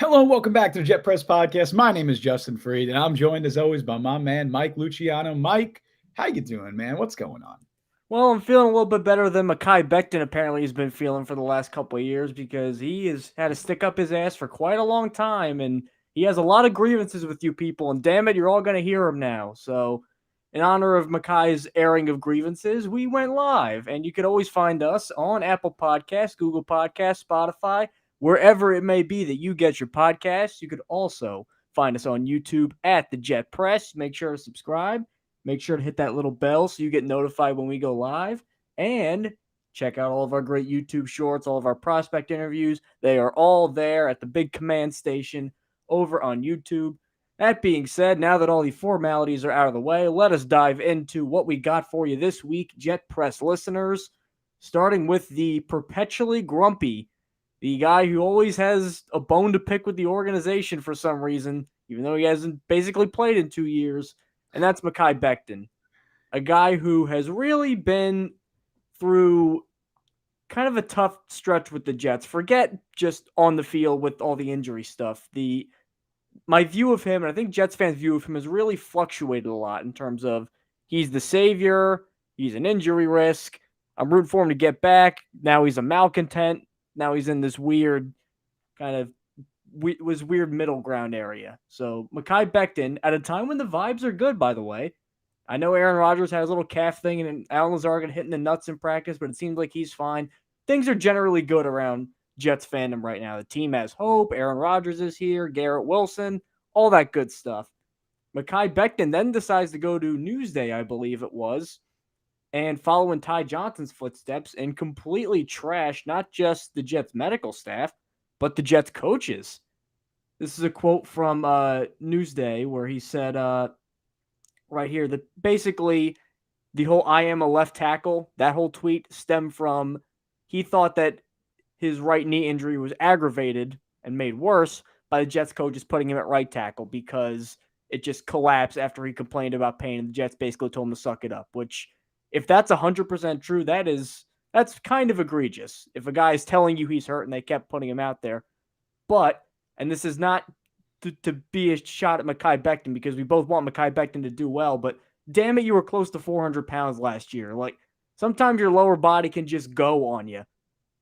Hello and welcome back to the Jet Press Podcast. My name is Justin Freed, and I'm joined as always by my man Mike Luciano. Mike, how you doing, man? What's going on? Well, I'm feeling a little bit better than Mekhi Becton apparently has been feeling for the last couple of years because he has had to stick up his ass for quite a long time and he has a lot of grievances with you people. And damn it, you're all going to hear him now. So, in honor of Mekhi's airing of grievances, we went live. And you could always find us on Apple Podcasts, Google Podcasts, Spotify, wherever it may be that you get your podcasts. You could also find us on YouTube at The Jet Press. Make sure to subscribe. Make sure to hit that little bell so you get notified when we go live. And check out all of our great YouTube shorts, all of our prospect interviews. They are all there at the big command station over on YouTube. That being said, now that all the formalities are out of the way, let us dive into what we got for you this week, Jet Press listeners. Starting with the perpetually grumpy, the guy who always has a bone to pick with the organization for some reason, even though he hasn't basically played in 2 years, and that's Mekhi Becton, a guy who has really been through kind of a tough stretch with the Jets. Forget just on the field with all the injury stuff. My view of him, and I think Jets fans' view of him, has really fluctuated a lot in terms of he's the savior, he's an injury risk. I'm rooting for him to get back. Now he's a malcontent. Now he's in this weird kind of weird middle ground area. So Mekhi Becton, at a time when the vibes are good, by the way. I know Aaron Rodgers had his little calf thing and Alan Lazard got hitting the nuts in practice, but it seems like he's fine. Things are generally good around Jets fandom right now. The team has hope. Aaron Rodgers is here. Garrett Wilson, all that good stuff. Mekhi Becton then decides to go to Newsday, I believe it was, and follow in Ty Johnson's footsteps and completely trash not just the Jets medical staff, but the Jets coaches. This is a quote from Newsday where he said right here that basically the whole "I am a left tackle," that whole tweet stemmed from he thought that his right knee injury was aggravated and made worse by the Jets coaches putting him at right tackle because it just collapsed after he complained about pain and the Jets basically told him to suck it up, which if that's 100% true, that's kind of egregious. If a guy is telling you he's hurt and they kept putting him out there. But, and this is not to be a shot at Mekhi Becton because we both want Mekhi Becton to do well, but damn it, you were close to 400 pounds last year. Like, sometimes your lower body can just go on you.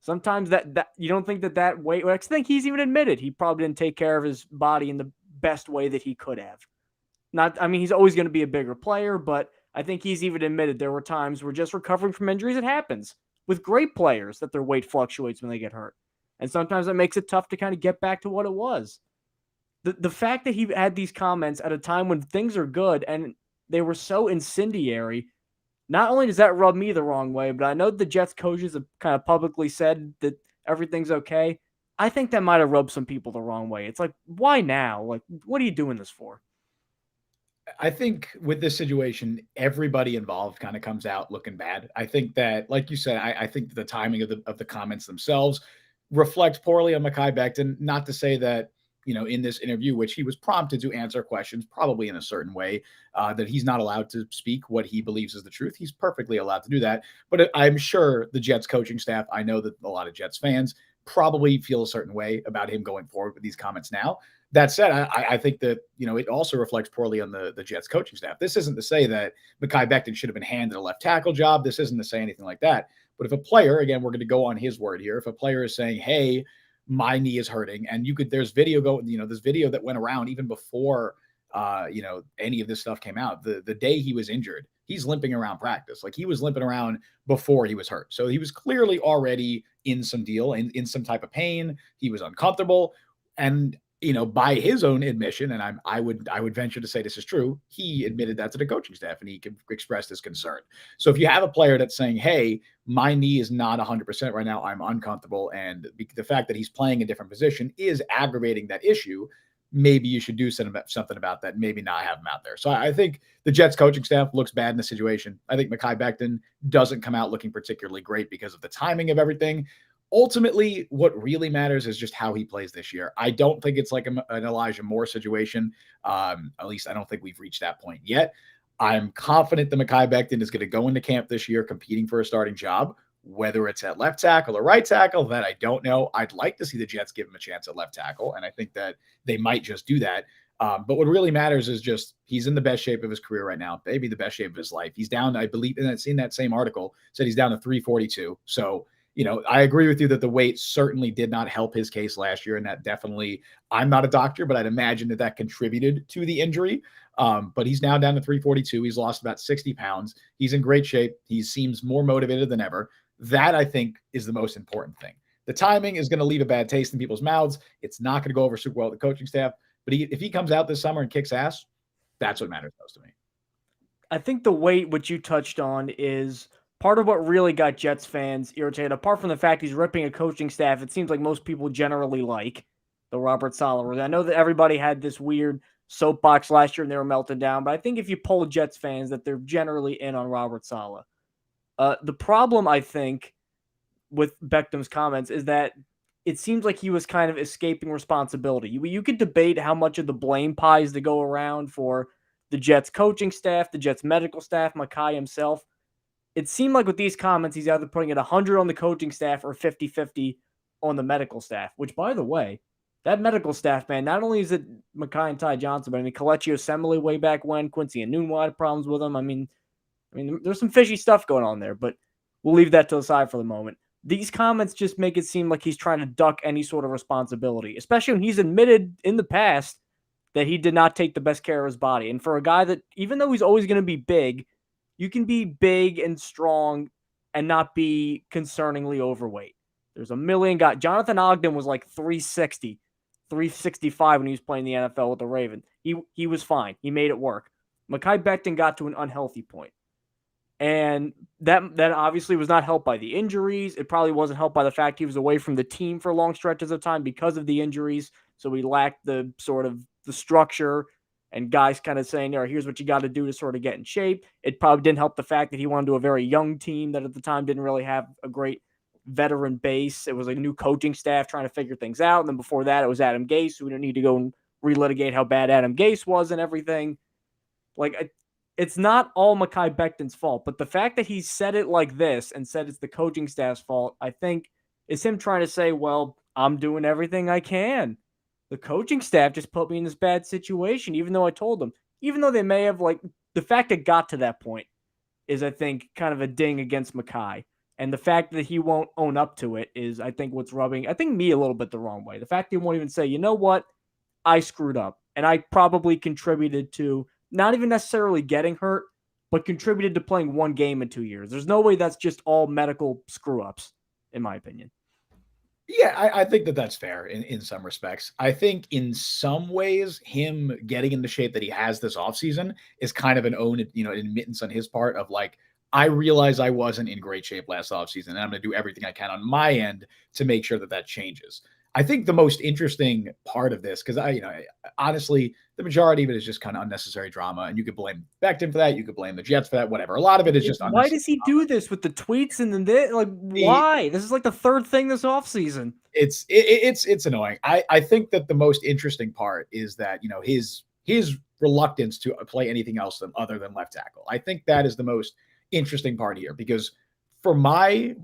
Sometimes that you don't think that weight. I think he's even admitted he probably didn't take care of his body in the best way that he could have. He's always going to be a bigger player, but I think he's even admitted there were times where just recovering from injuries, it happens with great players that their weight fluctuates when they get hurt. And sometimes that makes it tough to kind of get back to what it was. The fact that he had these comments at a time when things are good and they were so incendiary, not only does that rub me the wrong way, but I know the Jets coaches have kind of publicly said that everything's okay. I think that might have rubbed some people the wrong way. It's like, why now? Like, what are you doing this for? I think with this situation, everybody involved kind of comes out looking bad. I think that, like you said, I think the timing of the comments themselves reflect poorly on Mekhi Becton. Not to say that in this interview, which he was prompted to answer questions, probably in a certain way, that he's not allowed to speak what he believes is the truth. He's perfectly allowed to do that. But I'm sure the Jets coaching staff, I know that a lot of Jets fans probably feel a certain way about him going forward with these comments now. That said, I think that it also reflects poorly on the Jets coaching staff. This isn't to say that Mekhi Becton should have been handed a left tackle job. This isn't to say anything like that. But if a player, again, we're going to go on his word here. If a player is saying, "Hey, my knee is hurting," and there's video this video that went around even before any of this stuff came out. The day he was injured, he's limping around practice. Like, he was limping around before he was hurt. So he was clearly already in some deal and in some type of pain. He was uncomfortable. And by his own admission, and I would venture to say this is true, he admitted that to the coaching staff and he expressed his concern. So if you have a player that's saying, "Hey, my knee is not 100% right now, I'm uncomfortable," and the fact that he's playing a different position is aggravating that issue, maybe you should do something about that, maybe not have him out there. So I think the Jets coaching staff looks bad in the situation. I think Mekhi Becton doesn't come out looking particularly great because of the timing of everything. Ultimately, what really matters is just how he plays this year. I don't think it's like an Elijah Moore situation. At least I don't think we've reached that point yet. I'm confident that Mekhi Becton is going to go into camp this year competing for a starting job. Whether it's at left tackle or right tackle, that I don't know. I'd like to see the Jets give him a chance at left tackle, and I think that they might just do that. But what really matters is just he's in the best shape of his career right now, maybe the best shape of his life. He's down, I believe, and it's in that same article, said he's down to 342. So, I agree with you that the weight certainly did not help his case last year, and that definitely, I'm not a doctor, but I'd imagine that contributed to the injury. But he's now down to 342. He's lost about 60 pounds. He's in great shape. He seems more motivated than ever. That, I think, is the most important thing. The timing is going to leave a bad taste in people's mouths. It's not going to go over super well with the coaching staff. But if he comes out this summer and kicks ass, that's what matters most to me. I think the weight, which you touched on, is part of what really got Jets fans irritated. Apart from the fact he's ripping a coaching staff, it seems like most people generally like the Robert Saleh. I know that everybody had this weird soapbox last year and they were melted down, but I think if you poll Jets fans, that they're generally in on Robert Saleh. The problem, I think, with Becton's comments is that it seems like he was kind of escaping responsibility. You could debate how much of the blame pies to go around for the Jets coaching staff, the Jets medical staff, Mekhi himself. It seemed like with these comments, he's either putting it 100 on the coaching staff or 50-50 on the medical staff, which, by the way, that medical staff, man, not only is it Mekhi and Ty Johnson, but Kelechi Osemele way back when, Quincy and Enunwa had problems with him. I mean, there's some fishy stuff going on there, but we'll leave that to the side for the moment. These comments just make it seem like he's trying to duck any sort of responsibility, especially when he's admitted in the past that he did not take the best care of his body. And for a guy that, even though he's always going to be big, you can be big and strong and not be concerningly overweight. There's a million guys. Jonathan Ogden was like 360, 365 when he was playing the NFL with the Ravens. He was fine. He made it work. Mekhi Becton got to an unhealthy point. And that obviously was not helped by the injuries. It probably wasn't helped by the fact he was away from the team for long stretches of time because of the injuries. So he lacked the sort of the structure and guys kind of saying, all right, here's what you got to do to sort of get in shape. It probably didn't help the fact that he went to a very young team that at the time didn't really have a great veteran base. It was a new coaching staff trying to figure things out. And then before that, it was Adam Gase. So we don't need to go and relitigate how bad Adam Gase was and everything. It's not all Mekhi Becton's fault, but the fact that he said it like this and said it's the coaching staff's fault, I think is him trying to say, well, I'm doing everything I can. The coaching staff just put me in this bad situation, even though I told them. Even though they may have, the fact it got to that point is, I think, kind of a ding against Mekhi. And the fact that he won't own up to it is, I think, what's rubbing, me a little bit the wrong way. The fact he won't even say, you know what, I screwed up. And I probably contributed to not even necessarily getting hurt, but contributed to playing one game in 2 years. There's no way that's just all medical screw-ups, in my opinion. Yeah, I think that's fair in some respects. I think in some ways, him getting into shape that he has this offseason is kind of an admittance on his part of I realize I wasn't in great shape last offseason, and I'm going to do everything I can on my end to make sure that changes. I think the most interesting part of this, because honestly, the majority of it is just kind of unnecessary drama, and you could blame Becton for that, you could blase the Jets for that, whatever. A lot of it is just why does he do this with the tweets and why? This is the third thing this offseason. It's annoying. I think that the most interesting part is that his reluctance to play anything else other than left tackle. I think that is the most interesting part here, because from my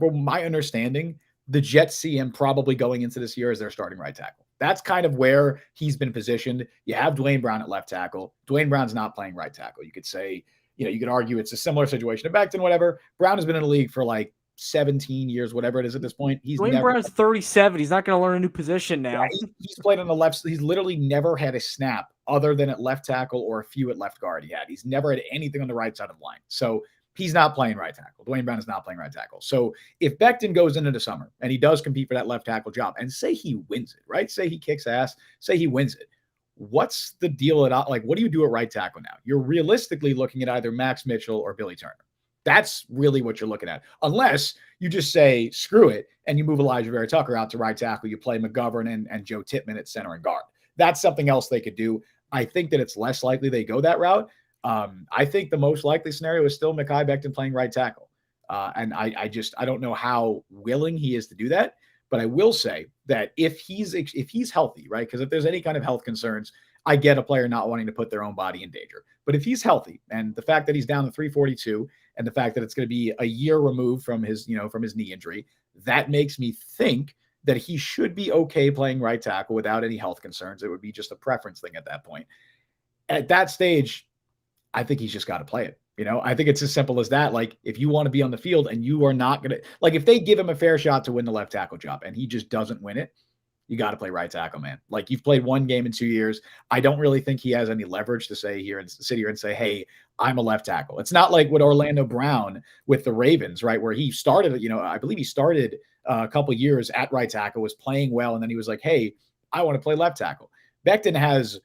understanding, the Jets see him probably going into this year as their starting right tackle. That's kind of where he's been positioned. You have Dwayne Brown at left tackle. Dwayne Brown's not playing right tackle. You could say, you could argue it's a similar situation to Becton, whatever. Brown has been in the league for 17 years, whatever it is at this point. Dwayne Brown's 37. He's not going to learn a new position now. Yeah, he's played on the left. He's literally never had a snap other than at left tackle or a few at left guard. He's never had anything on the right side of the line. So he's not playing right tackle. Dwayne Brown is not playing right tackle. So if Becton goes into the summer and he does compete for that left tackle job, and say he wins it, right? Say he kicks ass, say he wins it. What's the deal what do you do at right tackle now? You're realistically looking at either Max Mitchell or Billy Turner. That's really what you're looking at. Unless you just say, screw it, and you move Elijah Vera Tucker out to right tackle. You play McGovern and Joe Tippmann at center and guard. That's something else they could do. I think that it's less likely they go that route. I think the most likely scenario is still Mekhi Becton playing right tackle. And I don't know how willing he is to do that. But I will say that if he's healthy, right? Because if there's any kind of health concerns, I get a player not wanting to put their own body in danger. But if he's healthy, and the fact that he's down to 342, and the fact that it's going to be a year removed from his knee injury, that makes me think that he should be okay playing right tackle without any health concerns. It would be just a preference thing at that point. At that stage, I think he's just got to play it. I think it's as simple as that. Like, if you want to be on the field and you are not going to, like, if they give him a fair shot to win the left tackle job and he just doesn't win it, you got to play right tackle, man. Like, you've played one game in 2 years. I don't really think he has any leverage to sit here and say, hey, I'm a left tackle. It's not like what Orlando Brown with the Ravens, right? Where he started, I believe he started a couple years at right tackle, was playing well. And then he was like, hey, I want to play left tackle. Becton has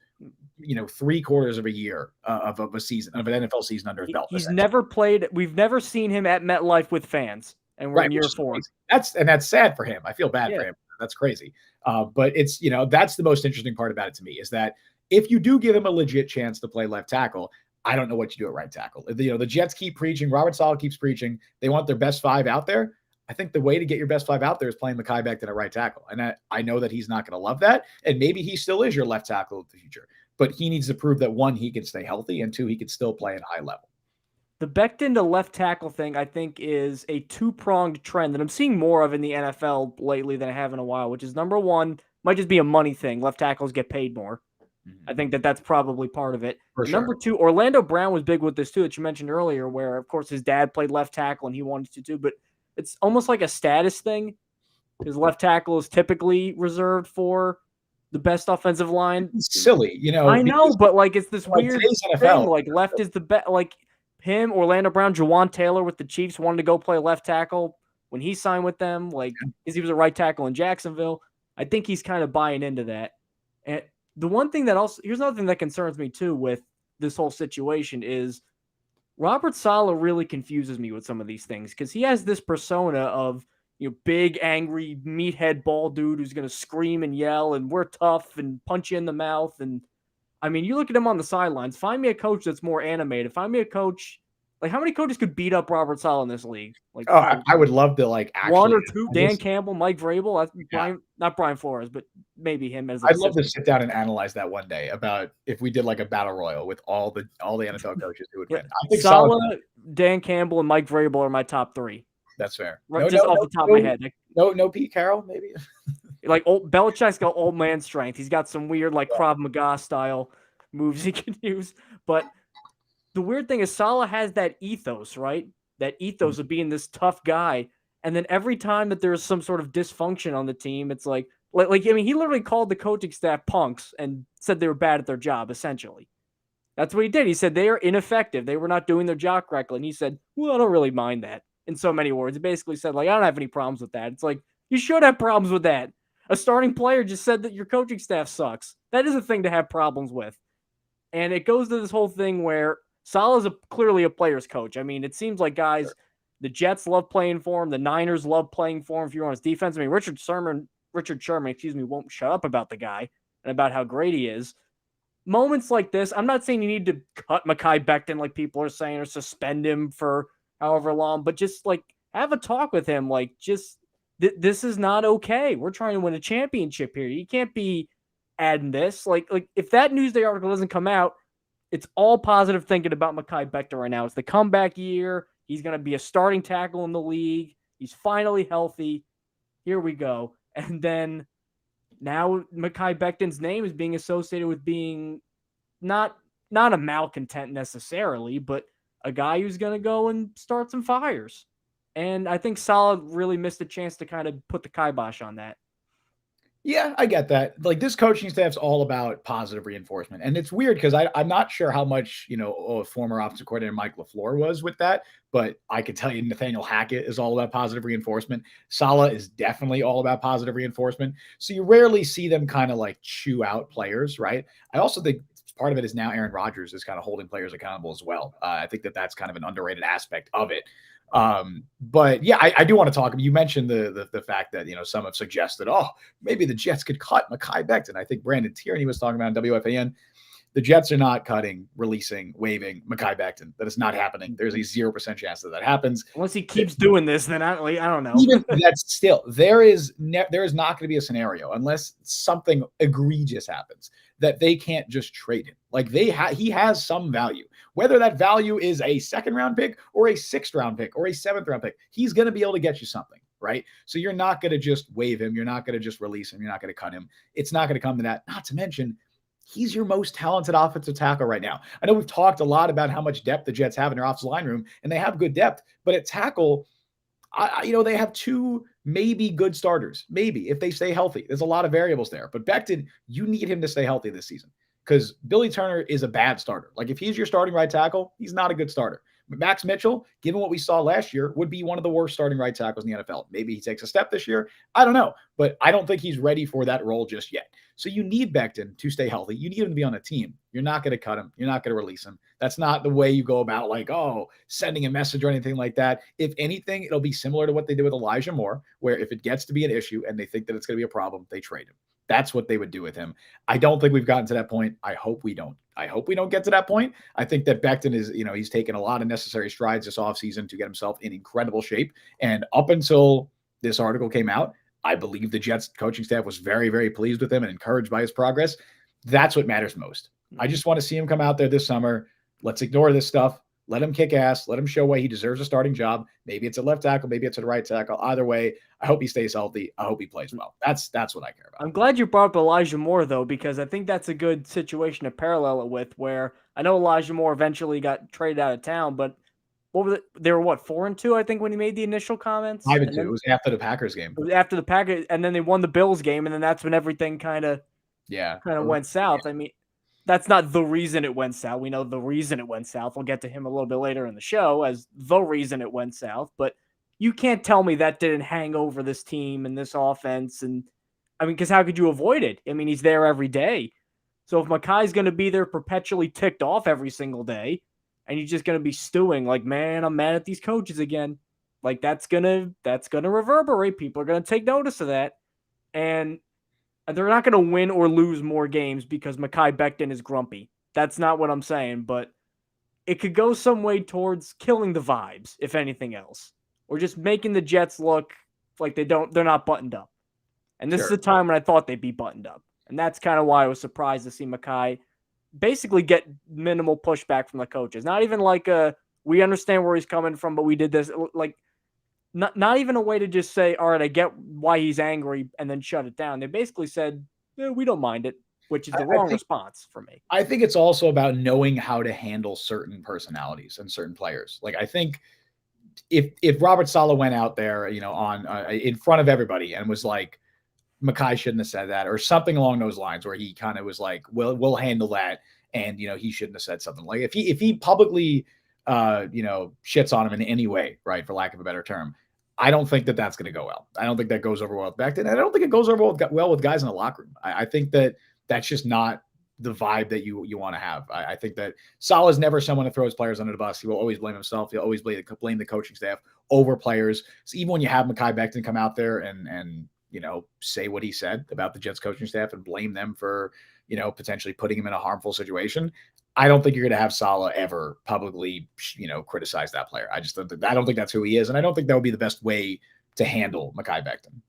3/4 of a year of a season, of an NFL season under his belt. He's never played. We've never seen him at MetLife with fans, and we're in year 4. That's sad for him. I feel bad for him. That's crazy. But it's, that's the most interesting part about it to me, is that if you do give him a legit chance to play left tackle, I don't know what you do at right tackle. The Jets keep preaching. Robert Saleh keeps preaching. They want their best 5 out there. I think the way to get your best 5 out there is playing Mekhi Becton at right tackle. And I know that he's not going to love that. And maybe he still is your left tackle of the future. But he needs to prove that, 1, he can stay healthy, and 2, he can still play at a high level. The Becton to left tackle thing, I think, is a 2-pronged trend that I'm seeing more of in the NFL lately than I have in a while, which is, number 1, might just be a money thing. Left tackles get paid more. I think that's probably part of it. For sure. Number 2, Orlando Brown was big with this too, that you mentioned earlier, where, of course, his dad played left tackle and he wanted to too, but it's almost like a status thing, because left tackle is typically reserved for the best offensive line. It's silly, I know, but like, it's this weird NFL thing. Like, left is the best. Like him, Orlando Brown, Jawan Taylor with the Chiefs wanted to go play left tackle when he signed with them. Like, because he was a right tackle in Jacksonville. I think he's kind of buying into that. And the one thing that also, here's another thing that concerns me too with this whole situation is Robert Saleh really confuses me with some of these things, because he has this persona of, big, angry, meathead ball dude who's going to scream and yell and we're tough and punch you in the mouth. And I mean, you look at him on the sidelines, find me a coach that's more animated. Find me a coach. Like, how many coaches could beat up Robert Saleh in this league? Like, I would love to, like, actually 1 or 2. Dan Campbell, Mike Vrabel. That's not Brian Flores, but maybe him as. I'd love to sit down and analyze that one day, about if we did like a battle royal with all the NFL coaches who would win. I think Saleh, Dan Campbell, and Mike Vrabel are my top 3. That's fair. Right, just off the top of my head. No Pete Carroll, maybe. Like, Belichick's got old man strength. He's got some weird, like, Krav Maga style moves he can use. But the weird thing is Saleh has that ethos, right? That ethos of being this tough guy. And then every time that there's some sort of dysfunction on the team, it's like I mean, he literally called the coaching staff punks and said they were bad at their job, essentially. That's what he did. He said they are ineffective. They were not doing their job correctly. And he said, well, I don't really mind that, in so many words. He basically said, like, I don't have any problems with that. It's like, you should have problems with that. A starting player just said that your coaching staff sucks. That is a thing to have problems with. And it goes to this whole thing where Saleh is clearly a player's coach. I mean, it seems like guys, the Jets love playing for him. The Niners love playing for him if you're on his defense. I mean, Richard Sherman, won't shut up about the guy and about how great he is. Moments like this, I'm not saying you need to cut Mekhi Becton like people are saying, or suspend him for however long, but just, like, have a talk with him. Like, just, this is not okay. We're trying to win a championship here. You can't be adding this. Like if that Newsday article doesn't come out, it's all positive thinking about Mekhi Becton right now. It's the comeback year. He's going to be a starting tackle in the league. He's finally healthy. Here we go. And then now Mekhi Becton's name is being associated with being not a malcontent necessarily, but a guy who's going to go and start some fires. And I think Saleh really missed a chance to kind of put the kibosh on that. Yeah, I get that. Like, this coaching staff's all about positive reinforcement. And it's weird because I'm not sure how much, former offensive coordinator Mike LaFleur was with that, but I can tell you Nathaniel Hackett is all about positive reinforcement. Saleh is definitely all about positive reinforcement. So you rarely see them kind of like chew out players, right? I also think part of it is now Aaron Rodgers is kind of holding players accountable as well. I think that's kind of an underrated aspect of it. But yeah, I do want to talk. You mentioned the fact that, some have suggested, maybe the Jets could cut Mekhi Becton. I think Brandon Tierney was talking about on WFAN. The Jets are not cutting, releasing, waiving Mekhi Becton. That is not happening. There's a 0% chance that happens. Unless he keeps doing this, then I don't know. Even that's still there is not going to be a scenario unless something egregious happens that they can't just trade him. Like he has some value, whether that value is a 2nd-round pick or a 6th-round pick or a 7th-round pick. He's going to be able to get you something, right? So you're not going to just waive him. You're not going to just release him. You're not going to cut him. It's not going to come to that. Not to mention, he's your most talented offensive tackle right now. I know we've talked a lot about how much depth the Jets have in their offensive line room, and they have good depth, but at tackle, they have 2 maybe good starters, maybe if they stay healthy. There's a lot of variables there, but Becton, you need him to stay healthy this season because Billy Turner is a bad starter. Like if he's your starting right tackle, he's not a good starter. Max Mitchell, given what we saw last year, would be one of the worst starting right tackles in the NFL. Maybe he takes a step this year. I don't know, but I don't think he's ready for that role just yet. So you need Becton to stay healthy. You need him to be on a team. You're not going to cut him. You're not going to release him. That's not the way you go about sending a message or anything like that. If anything, it'll be similar to what they did with Elijah Moore, where if it gets to be an issue and they think that it's going to be a problem, they trade him. That's what they would do with him. I don't think we've gotten to that point. I hope we don't. I hope we don't get to that point. I think that Becton is, he's taken a lot of necessary strides this offseason to get himself in incredible shape. And up until this article came out, I believe the Jets coaching staff was very, very pleased with him and encouraged by his progress. That's what matters most. I just want to see him come out there this summer. Let's ignore this stuff. Let him kick ass. Let him show why he deserves a starting job. Maybe it's a left tackle. Maybe it's a right tackle. Either way, I hope he stays healthy. I hope he plays well. That's what I care about. I'm glad you brought up Elijah Moore, though, because I think that's a good situation to parallel it with, where I know Elijah Moore eventually got traded out of town, but they were 4-2, I think, when he made the initial comments? 5-2. It was after the Packers game. It was after the Packers, and then they won the Bills game, and then that's when everything kind of went south. I mean, that's not the reason it went south. We know the reason it went south. We'll get to him a little bit later in the show as the reason it went south. But you can't tell me that didn't hang over this team and this offense. And I mean, because how could you avoid it? I mean, he's there every day. So if Mekhi's going to be there perpetually ticked off every single day, and you're just going to be stewing like, man, I'm mad at these coaches again. Like that's gonna reverberate. People are going to take notice of that. And they're not going to win or lose more games because Mekhi Becton is grumpy. That's not what I'm saying, but it could go some way towards killing the vibes, if anything else, or just making the Jets look like they're not buttoned up. And this is the time when I thought they'd be buttoned up. And that's kind of why I was surprised to see Mekhi basically get minimal pushback from the coaches. Not even like we understand where he's coming from, but we did this. Like, not even a way to just say, all right, I get why he's angry and then shut it down. They basically said, we don't mind it, which is the wrong response for me. I think it's also about knowing how to handle certain personalities and certain players. Like I think if Robert Saleh went out there, on in front of everybody and was like, Mekhi shouldn't have said that or something along those lines, where he kind of was like, we'll handle that. And, he shouldn't have said something like if he publicly, shits on him in any way, right, for lack of a better term, I don't think that that's going to go well. I don't think that goes over well with Becton. I don't think it goes over well with guys in the locker room. I think that that's just not the vibe that you want to have. I think that Saleh is never someone that throws players under the bus. He will always blame himself. He'll always blame the coaching staff over players. So even when you have Mekhi Becton come out there and say what he said about the Jets coaching staff and blame them for, potentially putting him in a harmful situation, I don't think you're going to have Saleh ever publicly, criticize that player. I don't think that's who he is. And I don't think that would be the best way to handle Mekhi Becton.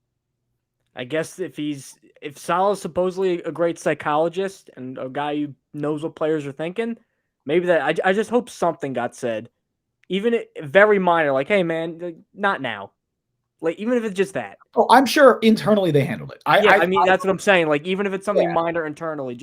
I guess if Saleh's supposedly a great psychologist and a guy who knows what players are thinking, maybe that I just hope something got said, even very minor, like, hey man, not now. Like, even if it's just that. Oh, I'm sure internally they handled it. I mean, that's what I'm saying. Like, even if it's something minor internally,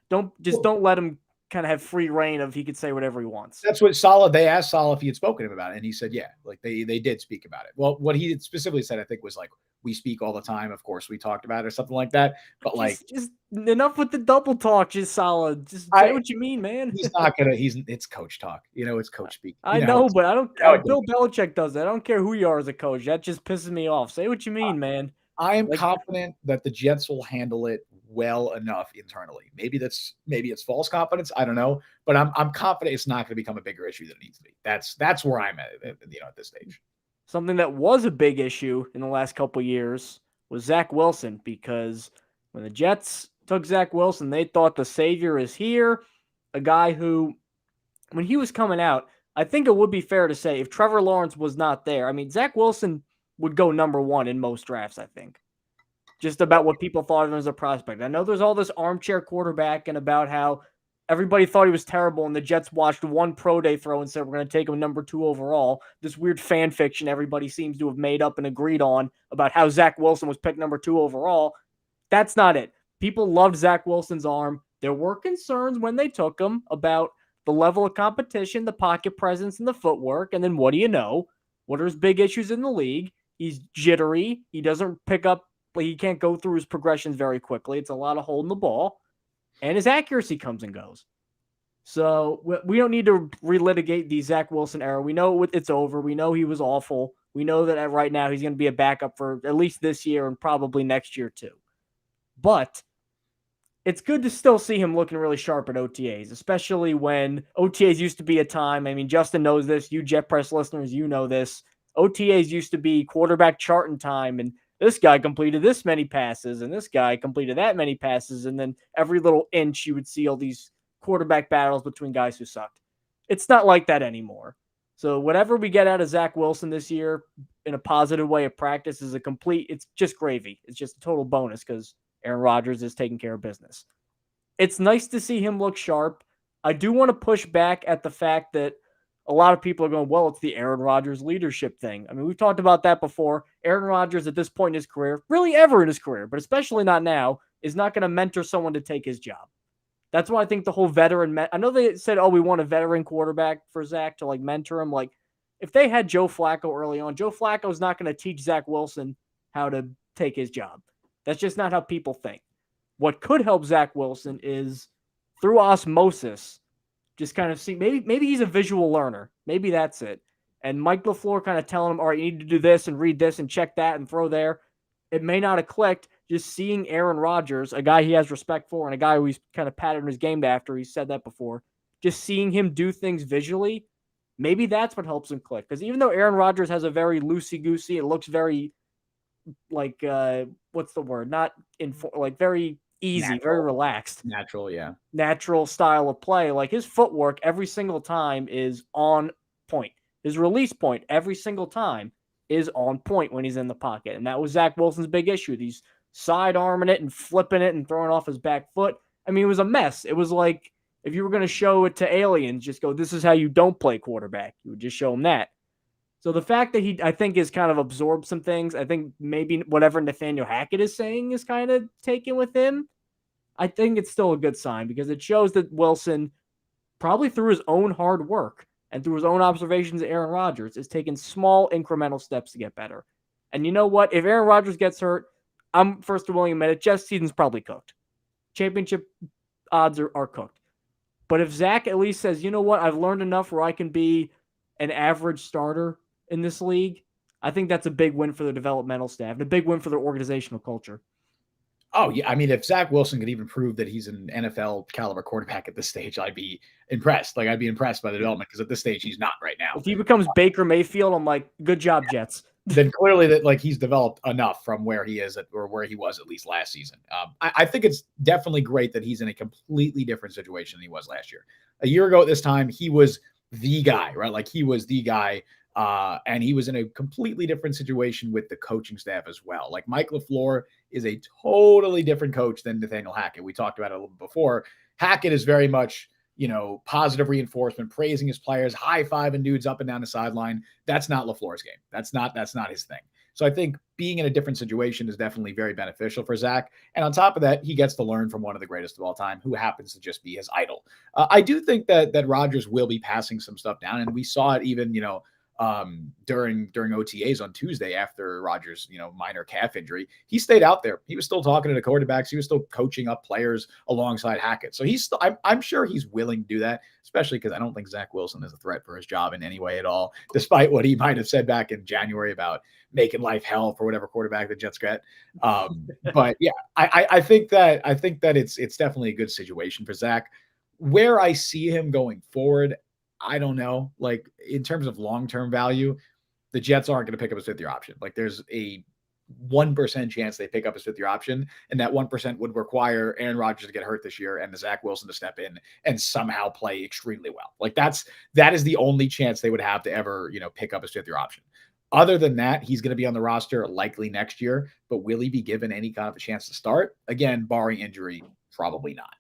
don't let him kind of have free reign of he could say whatever he wants. That's what Saleh, they asked Saleh if he had spoken to him about it, and he said, yeah, like they did speak about it. Well, what he specifically said, I think, was like, we speak all the time. Of course, we talked about it or something like that. But just enough with the double talk. Just Saleh, just say what you mean, man. He's not gonna. It's coach talk. It's coach speak. I know, but I don't. Bill Belichick does that. I don't care who you are as a coach. That just pisses me off. Say what you mean, man. I am confident that the Jets will handle it well enough internally. Maybe it's false confidence. I don't know, but I'm confident it's not going to become a bigger issue than it needs to be. That's where I'm at this stage. Something that was a big issue in the last couple of years was Zach Wilson, because when the Jets took Zach Wilson, they thought the savior is here. a guy who, when he was coming out, I think it would be fair to say if Trevor Lawrence was not there, I mean, Zach Wilson would go number one in most drafts, I think. Just about what people thought of him as a prospect. I know there's all this armchair quarterback and about how everybody thought he was terrible, and the Jets watched one pro day throw and said, we're going to take him number 2 overall. This weird fan fiction everybody seems to have made up and agreed on about how Zach Wilson was picked number 2 overall. That's not it. People loved Zach Wilson's arm. There were concerns when they took him about the level of competition, the pocket presence, and the footwork. And then what do you know? What are his big issues in the league? He's jittery. He doesn't pick up, he can't go through his progressions very quickly. It's a lot of holding the ball. And his accuracy comes and goes. So we don't need to relitigate the Zach Wilson era. We know it's over. We know he was awful. We know that right now he's going to be a backup for at least this year and probably next year too. But it's good to still see him looking really sharp at OTAs, especially when OTAs used to be a time. I mean, Justin knows this. You Jet Press listeners, you know this. OTAs used to be quarterback charting time, and this guy completed this many passes, and this guy completed that many passes, and then every little inch you would see all these quarterback battles between guys who sucked. It's not like that anymore. So whatever we get out of Zach Wilson this year in a positive way of practice is it's just gravy. It's just a total bonus because Aaron Rodgers is taking care of business. It's nice to see him look sharp. I do want to push back at the fact that a lot of people are going, well, it's the Aaron Rodgers leadership thing. I mean, we've talked about that before. Aaron Rodgers at this point in his career, really ever in his career, but especially not now, is not going to mentor someone to take his job. That's why I think the whole veteran, I know they said, oh, we want a veteran quarterback for Zach to like mentor him. Like if they had Joe Flacco early on, Joe Flacco is not going to teach Zach Wilson how to take his job. That's just not how people think. What could help Zach Wilson is through osmosis, just kind of see, maybe he's a visual learner. Maybe that's it. And Mike LaFleur kind of telling him, all right, you need to do this and read this and check that and throw there. It may not have clicked. Just seeing Aaron Rodgers, a guy he has respect for and a guy who he's kind of patterned his game after, he's said that before, just seeing him do things visually, maybe that's what helps him click. Because even though Aaron Rodgers has a very loosey-goosey, it looks very like, what's the word? Not like very easy, natural, very relaxed. Natural, yeah. Natural style of play. Like his footwork every single time is on point. His release point every single time is on point when he's in the pocket. And that was Zach Wilson's big issue. These sidearming it and flipping it and throwing off his back foot. I mean, it was a mess. It was like if you were going to show it to aliens, just go, this is how you don't play quarterback. You would just show them that. So the fact that he, I think, has kind of absorbed some things, I think maybe whatever Nathaniel Hackett is saying is kind of taken with him. I think it's still a good sign because it shows that Wilson, probably through his own hard work and through his own observations of Aaron Rodgers, is taking small incremental steps to get better. And you know what? If Aaron Rodgers gets hurt, I'm first willing to admit it, Jets season's probably cooked. Championship odds are cooked. But if Zach at least says, you know what, I've learned enough where I can be an average starter in this league, I think that's a big win for the developmental staff and a big win for their organizational culture. Oh, yeah. I mean, if Zach Wilson could even prove that he's an NFL caliber quarterback at this stage, I'd be impressed. Like, I'd be impressed by the development because at this stage, he's not right now. If he becomes Baker Mayfield, I'm like, good job, Jets. Then clearly that like he's developed enough from where he is or where he was at least last season. I think it's definitely great that he's in a completely different situation than he was last year. A year ago at this time, he was the guy, right? Like he was the guy. And he was in a completely different situation with the coaching staff as well. Like Mike LaFleur is a totally different coach than Nathaniel Hackett. We talked about it a little bit before. Hackett is very much, positive reinforcement, praising his players, high-fiving dudes up and down the sideline. That's not LaFleur's game. That's not his thing. So I think being in a different situation is definitely very beneficial for Zach. And on top of that, he gets to learn from one of the greatest of all time, who happens to just be his idol. I do think that Rodgers will be passing some stuff down, and we saw it even, during OTAs on Tuesday after Rodgers, minor calf injury. He stayed out there. He was still talking to the quarterbacks. He was still coaching up players alongside Hackett. So he's still, I'm sure he's willing to do that, especially because I don't think Zach Wilson is a threat for his job in any way at all, despite what he might have said back in January about making life hell for whatever quarterback the Jets get. But yeah, I think that it's definitely a good situation for Zach. Where I see him going forward, I don't know. Like in terms of long-term value, the Jets aren't going to pick up his fifth-year option. Like there's a 1% chance they pick up his fifth-year option, and that 1% would require Aaron Rodgers to get hurt this year and the Zach Wilson to step in and somehow play extremely well. Like that is the only chance they would have to ever, pick up his fifth-year option. Other than that, he's going to be on the roster likely next year, but will he be given any kind of a chance to start? Again, barring injury, probably not.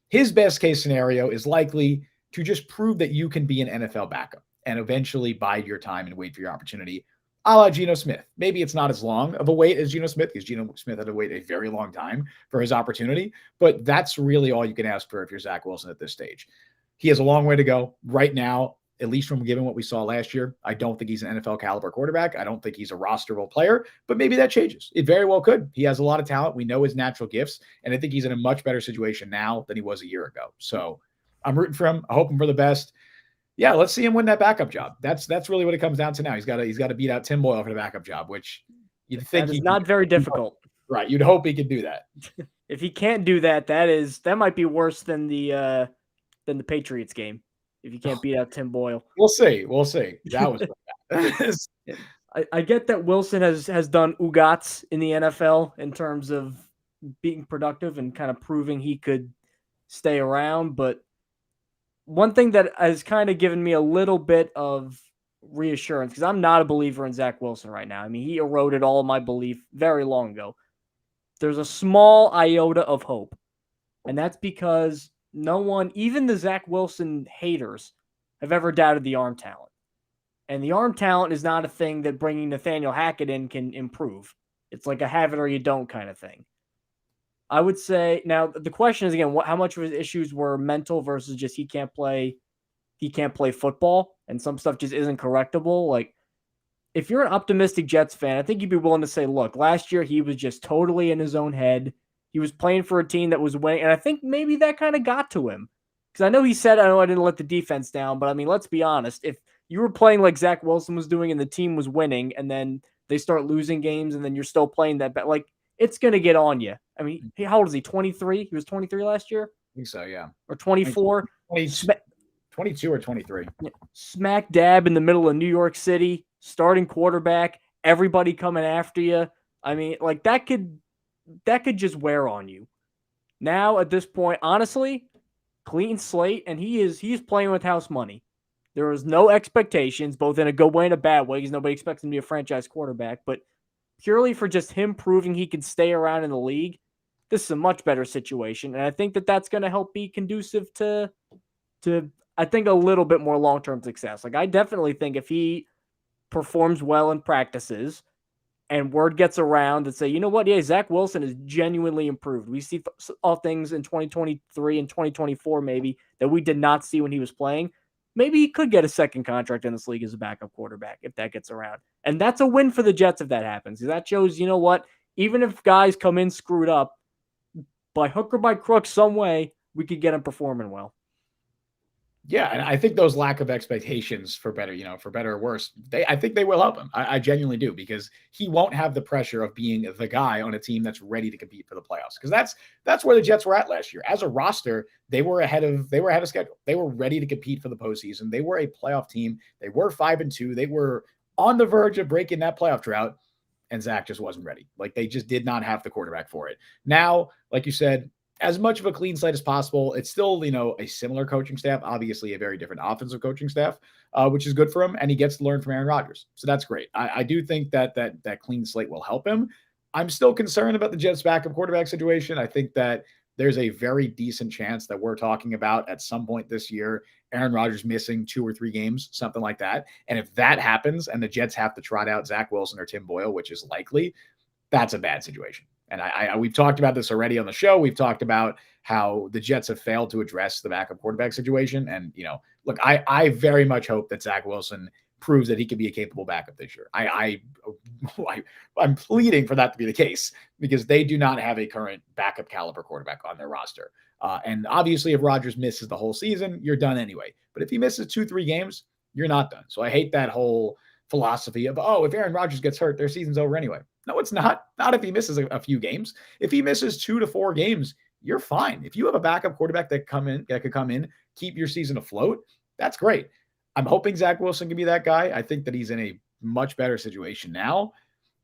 His best case scenario is likely to just prove that you can be an NFL backup and eventually bide your time and wait for your opportunity, a la Geno Smith. Maybe it's not as long of a wait as Geno Smith, because Geno Smith had to wait a very long time for his opportunity, but that's really all you can ask for if you're Zach Wilson at this stage. He has a long way to go. Right now, at least from given what we saw last year, I don't think he's an NFL caliber quarterback. I don't think he's a rosterable player, but maybe that changes. It very well could. He has a lot of talent. We know his natural gifts, and I think he's in a much better situation now than he was a year ago. So I'm rooting for him. I hope him for the best. Yeah, let's see him win that backup job. That's really what it comes down to now. He's got to beat out Tim Boyle for the backup job, which you'd think that is not very difficult. Right. You'd hope he could do that. If he can't do that, that might be worse than the Patriots game. If you can't beat out Tim Boyle. We'll see. That was bad. I get that Wilson has done UGATs in the NFL in terms of being productive and kind of proving he could stay around. But one thing that has kind of given me a little bit of reassurance, because I'm not a believer in Zach Wilson right now. I mean, he eroded all of my belief very long ago. There's a small iota of hope. And that's because no one, even the Zach Wilson haters, have ever doubted the arm talent. And the arm talent is not a thing that bringing Nathaniel Hackett in can improve. It's like a have it or you don't kind of thing. I would say, now the question is, again, how much of his issues were mental versus just he can't play football, and some stuff just isn't correctable. Like, if you're an optimistic Jets fan, I think you'd be willing to say, look, last year he was just totally in his own head. He was playing for a team that was winning, and I think maybe that kind of got to him. Because I know he said, I know I didn't let the defense down, but I mean, let's be honest. If you were playing like Zach Wilson was doing and the team was winning, and then they start losing games, and then you're still playing that, but like, it's going to get on you. I mean, how old is he? 23? He was 23 last year? I think so, yeah. Or 24? 22 or 23. Smack dab in the middle of New York City, starting quarterback, everybody coming after you. I mean, like, that could just wear on you. Now, at this point, honestly, clean slate, and he's playing with house money. There was no expectations, both in a good way and a bad way, because nobody expects him to be a franchise quarterback, but purely for just him proving he can stay around in the league, this is a much better situation. And I think that that's going to help be conducive to, I think, a little bit more long-term success. Like, I definitely think if he performs well in practices and word gets around and say, you know what, yeah, Zach Wilson is genuinely improved. We see all things in 2023 and 2024 maybe that we did not see when he was playing. Maybe he could get a second contract in this league as a backup quarterback if that gets around. And that's a win for the Jets if that happens. That shows, you know what, even if guys come in screwed up, by hook or by crook, some way, we could get him performing well. Yeah, and I think those lack of expectations for better, for better or worse, I think they will help him. I genuinely do, because he won't have the pressure of being the guy on a team that's ready to compete for the playoffs. Because that's where the Jets were at last year. As a roster, they were ahead of schedule. They were ready to compete for the postseason. They were a playoff team. They were 5-2. They were on the verge of breaking that playoff drought, and Zach just wasn't ready. Like, they just did not have the quarterback for it. Now, like you said, as much of a clean slate as possible, it's still, a similar coaching staff, obviously a very different offensive coaching staff, which is good for him. And he gets to learn from Aaron Rodgers. So that's great. I do think that clean slate will help him. I'm still concerned about the Jets backup quarterback situation. I think that there's a very decent chance that we're talking about at some point this year, Aaron Rodgers missing 2 or 3 games, something like that. And if that happens and the Jets have to trot out Zach Wilson or Tim Boyle, which is likely, that's a bad situation. And we've talked about this already on the show. We've talked about how the Jets have failed to address the backup quarterback situation. And, look, I very much hope that Zach Wilson proves that he can be a capable backup this year. I'm pleading for that to be the case, because they do not have a current backup caliber quarterback on their roster. And obviously, if Rodgers misses the whole season, you're done anyway. But if he misses 2-3 games, you're not done. So I hate that whole philosophy of, if Aaron Rodgers gets hurt, their season's over anyway. No, it's not. Not if he misses a few games. If he misses 2 to 4 games, you're fine. If you have a backup quarterback that could come in, keep your season afloat, that's great. I'm hoping Zach Wilson can be that guy. I think that he's in a much better situation now.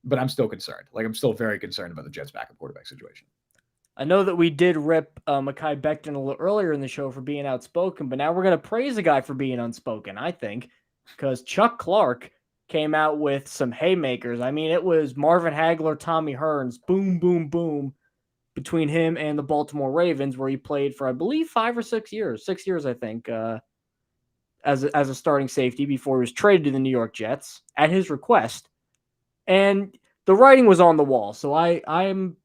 but I'm still concerned. Like, I'm still very concerned about the Jets' backup quarterback situation. I know that we did rip Mekhi Becton a little earlier in the show for being outspoken, but now we're going to praise a guy for being unspoken, I think, because Chuck Clark came out with some haymakers. I mean, it was Marvin Hagler, Tommy Hearns, boom, boom, boom, between him and the Baltimore Ravens, where he played for, I believe, 5 or 6 years. 6 years, I think, as a starting safety before he was traded to the New York Jets at his request. And the writing was on the wall, so I'm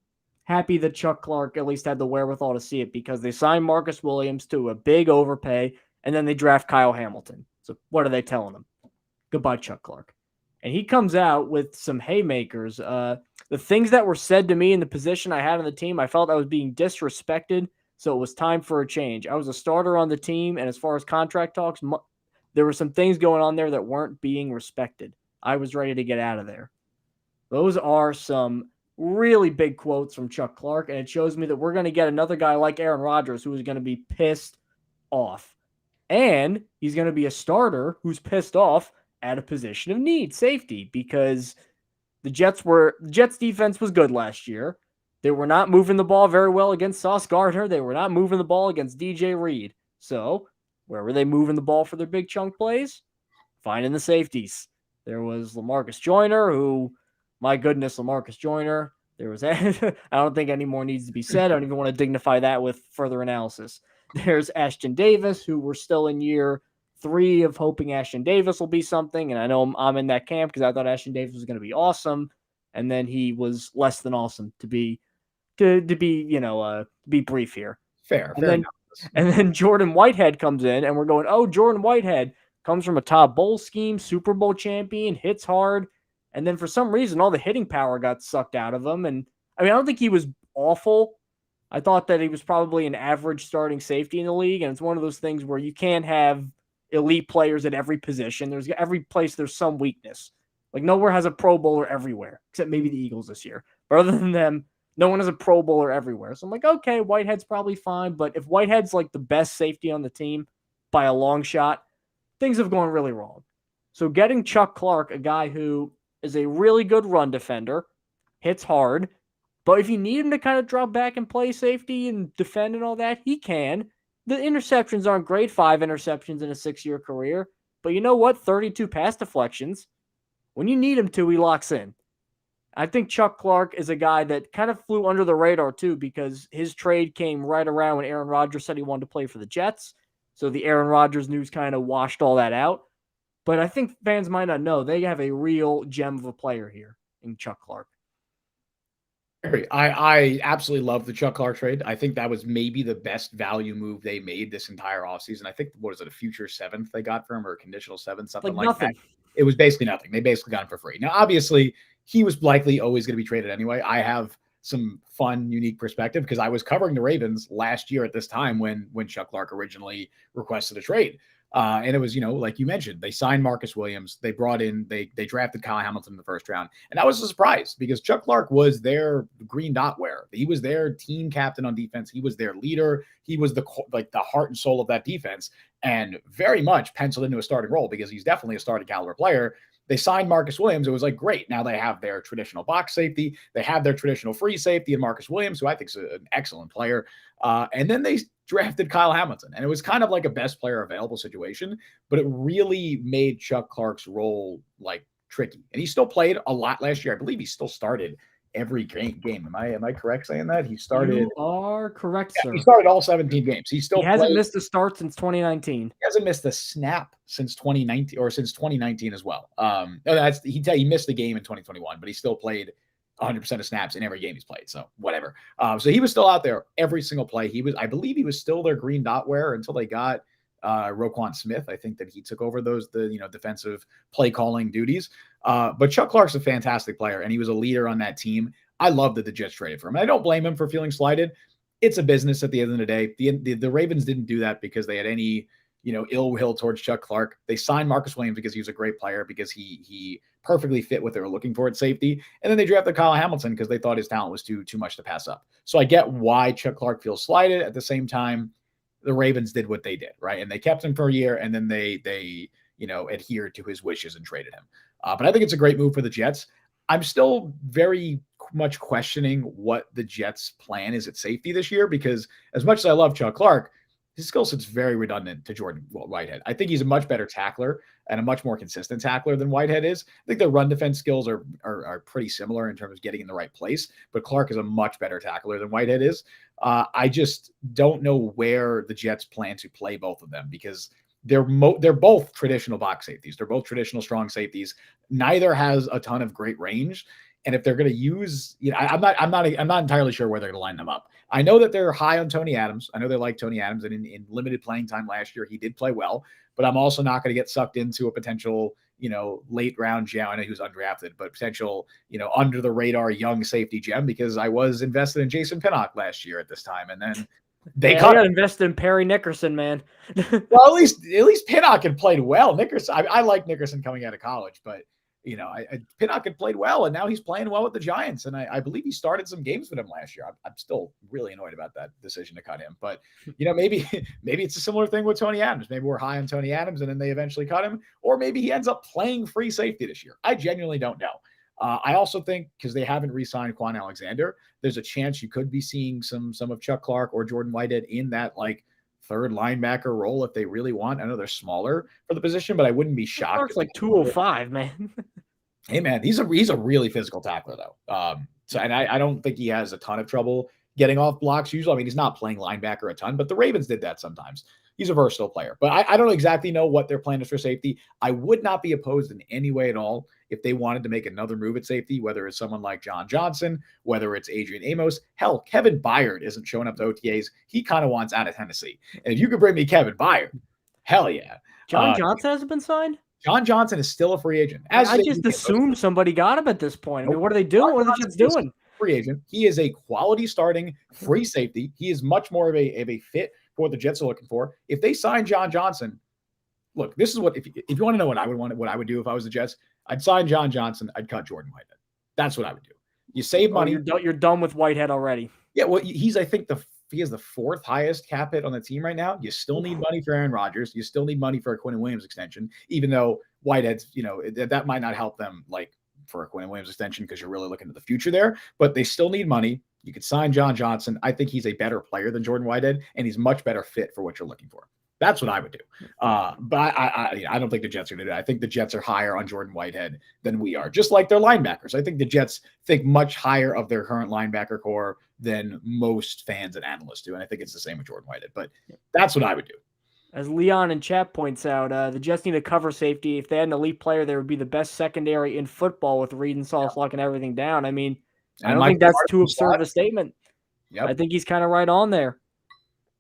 happy that Chuck Clark at least had the wherewithal to see it, because they signed Marcus Williams to a big overpay, and then they draft Kyle Hamilton. So what are they telling him? Goodbye, Chuck Clark. And he comes out with some haymakers. The things that were said to me in the position I had on the team, I felt I was being disrespected, so it was time for a change. I was a starter on the team, and as far as contract talks, there were some things going on there that weren't being respected. I was ready to get out of there. Those are some really big quotes from Chuck Clark, and it shows me that we're going to get another guy like Aaron Rodgers who is going to be pissed off. And he's going to be a starter who's pissed off at a position of need, safety, because the Jets defense was good last year. They were not moving the ball very well against Sauce Gardner. They were not moving the ball against DJ Reed. So where were they moving the ball for their big chunk plays? Finding the safeties. There was LaMarcus Joyner, who, my goodness, LaMarcus Joyner. There was I don't think any more needs to be said. I don't even want to dignify that with further analysis. There's Ashton Davis, who we're still in year 3 of hoping Ashton Davis will be something. And I know I'm in that camp because I thought Ashton Davis was going to be awesome. And then he was less than awesome, to be brief here. Fair. And then Jordan Whitehead comes in, and we're going, oh, Jordan Whitehead comes from a top bowl scheme, Super Bowl champion, hits hard. And then for some reason, all the hitting power got sucked out of him. And I mean, I don't think he was awful. I thought that he was probably an average starting safety in the league. And it's one of those things where you can't have elite players at every position. There's every place there's some weakness. Like, nowhere has a Pro Bowler everywhere, except maybe the Eagles this year. But other than them, no one has a Pro Bowler everywhere. So I'm like, okay, Whitehead's probably fine. But if Whitehead's like the best safety on the team by a long shot, things have gone really wrong. So getting Chuck Clark, a guy who is a really good run defender, hits hard, but if you need him to kind of drop back and play safety and defend and all that, he can. The interceptions aren't great, 5 interceptions in a 6-year career, but you know what? 32 pass deflections. When you need him to, he locks in. I think Chuck Clark is a guy that kind of flew under the radar too, because his trade came right around when Aaron Rodgers said he wanted to play for the Jets. So the Aaron Rodgers news kind of washed all that out. But I think fans might not know they have a real gem of a player here in Chuck Clark. I absolutely love the Chuck Clark trade. I think that was maybe the best value move they made this entire offseason. I think, what is it, a future 7th they got for him, or a conditional 7th, something like that. It was basically nothing. They basically got him for free. Now, obviously, he was likely always going to be traded anyway. I have some fun, unique perspective because I was covering the Ravens last year at this time when Chuck Clark originally requested a trade. And it was, like you mentioned, they signed Marcus Williams. They brought in, they drafted Kyle Hamilton in the first round. And that was a surprise because Chuck Clark was their green dot wearer. He was their team captain on defense. He was their leader. He was the heart and soul of that defense, and very much penciled into a starting role because he's definitely a starting caliber player. They signed Marcus Williams. It was like, great. Now they have their traditional box safety. They have their traditional free safety in Marcus Williams, who I think is an excellent player. And then they drafted Kyle Hamilton. And it was kind of like a best player available situation, but it really made Chuck Clark's role like tricky. And he still played a lot last year. I believe he still started every game. Am I correct saying that? He started. You are correct, sir. He started all 17 games. He hasn't missed a start since 2019. He hasn't missed a snap since 2019, or since 2019 as well. He missed the game in 2021, but he still played 100% of snaps in every game he's played. So whatever. So he was still out there every single play. I believe he was still their green dot wearer until they got Roquan Smith. I think that he took over the defensive play calling duties. But Chuck Clark's a fantastic player, and he was a leader on that team. I love that the Jets traded for him. I don't blame him for feeling slighted. It's a business at the end of the day. The Ravens didn't do that because they had any ill will towards Chuck Clark. They signed Marcus Williams because he was a great player, because he perfectly fit what they were looking for at safety. And then they drafted Kyle Hamilton because they thought his talent was too much to pass up. So I get why Chuck Clark feels slighted. At the same time, the Ravens did what they did, right? And they kept him for a year, and then they adhered to his wishes and traded him. But I think it's a great move for the Jets. I'm still very much questioning what the Jets' plan is at safety this year, because as much as I love Chuck Clark, his skill set's very redundant to Jordan Whitehead. I think he's a much better tackler and a much more consistent tackler than Whitehead is. I think the run defense skills are pretty similar in terms of getting in the right place, but Clark is a much better tackler than Whitehead is. I just don't know where the Jets plan to play both of them, because they're both traditional box safeties. They're both traditional strong safeties. Neither has a ton of great range. And if they're going to use, I'm not entirely sure where they're going to line them up. I know that they're high on Tony Adams. I know they like Tony Adams, and in limited playing time last year, he did play well. But I'm also not going to get sucked into a potential, late round gem. I know he was undrafted, but potential, under the radar young safety gem, because I was invested in Jason Pinnock last year at this time, and then they got invested in Perry Nickerson, man. Well, at least Pinnock had played well. Nickerson, I like Nickerson coming out of college, but Pinnock had played well, and now he's playing well with the Giants, and I believe he started some games with him last year. I'm still really annoyed about that decision to cut him, but maybe it's a similar thing with Tony Adams. Maybe we're high on Tony Adams, and then they eventually cut him, or maybe he ends up playing free safety this year. I genuinely don't know. I also think, because they haven't re-signed Quan Alexander, there's a chance you could be seeing some of Chuck Clark or Jordan Whitehead in that third linebacker role if they really want. I know they're smaller for the position, but I wouldn't be shocked. Clark's like 205, man. Hey, man, he's a really physical tackler, though. And I don't think he has a ton of trouble getting off blocks usually. I mean, he's not playing linebacker a ton, but the Ravens did that sometimes. He's a versatile player, but I don't exactly know what their plan is for safety. I would not be opposed in any way at all if they wanted to make another move at safety, whether it's someone like John Johnson, whether it's Adrian Amos. Hell, Kevin Byard isn't showing up to OTAs. He kind of wants out of Tennessee. And if you could bring me Kevin Byard, hell yeah. John Johnson hasn't been signed? John Johnson is still a free agent. I just assumed somebody got him at this point. I mean, what are they doing? What are the Jets doing? Free agent. He is a quality starting free safety. He is much more of a fit for what the Jets are looking for. If they sign John Johnson, look, this is what, if you want to know what I would do if I was the Jets, I'd sign John Johnson. I'd cut Jordan Whitehead. That's what I would do. You save money. You're done with Whitehead already. Yeah, well, I think he has the fourth highest cap hit on the team right now. You still need money for Aaron Rodgers. You still need money for a Quinn Williams extension, even though Whitehead's, that might not help them for a Quinn Williams extension, because you're really looking at the future there, but they still need money. You could sign John Johnson. I think he's a better player than Jordan Whitehead, and he's much better fit for what you're looking for. That's what I would do. But I don't think the Jets are going to do that. I think the Jets are higher on Jordan Whitehead than we are, just like their linebackers. I think the Jets think much higher of their current linebacker core than most fans and analysts do, and I think it's the same with Jordan Whitehead. But that's what I would do. As Leon in chat points out, the Jets need a cover safety. If they had an elite player, they would be the best secondary in football with Reed and Sauce locking everything down. I mean, I don't think that's too absurd of a statement. Yep. I think he's kind of right on there.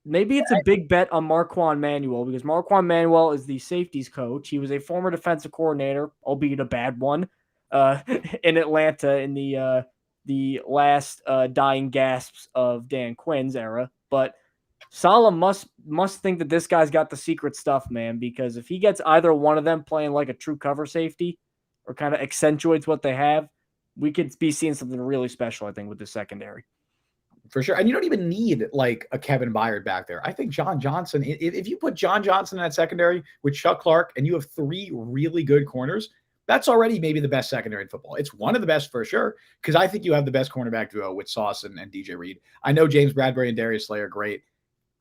Maybe it's a big bet on Marquand Manuel, because Marquand Manuel is the safeties coach. He was a former defensive coordinator, albeit a bad one, in Atlanta in the last dying gasps of Dan Quinn's era. But Saleh must think that this guy's got the secret stuff, man, because if he gets either one of them playing like a true cover safety or kind of accentuates what they have, we could be seeing something really special, I think, with the secondary. For sure. And you don't even need a Kevin Byard back there. I think John Johnson, if you put John Johnson in that secondary with Chuck Clark and you have three really good corners, that's already maybe the best secondary in football. It's one of the best for sure, because I think you have the best cornerback duo with Sauce and DJ Reed. I know James Bradbury and Darius Slay are great.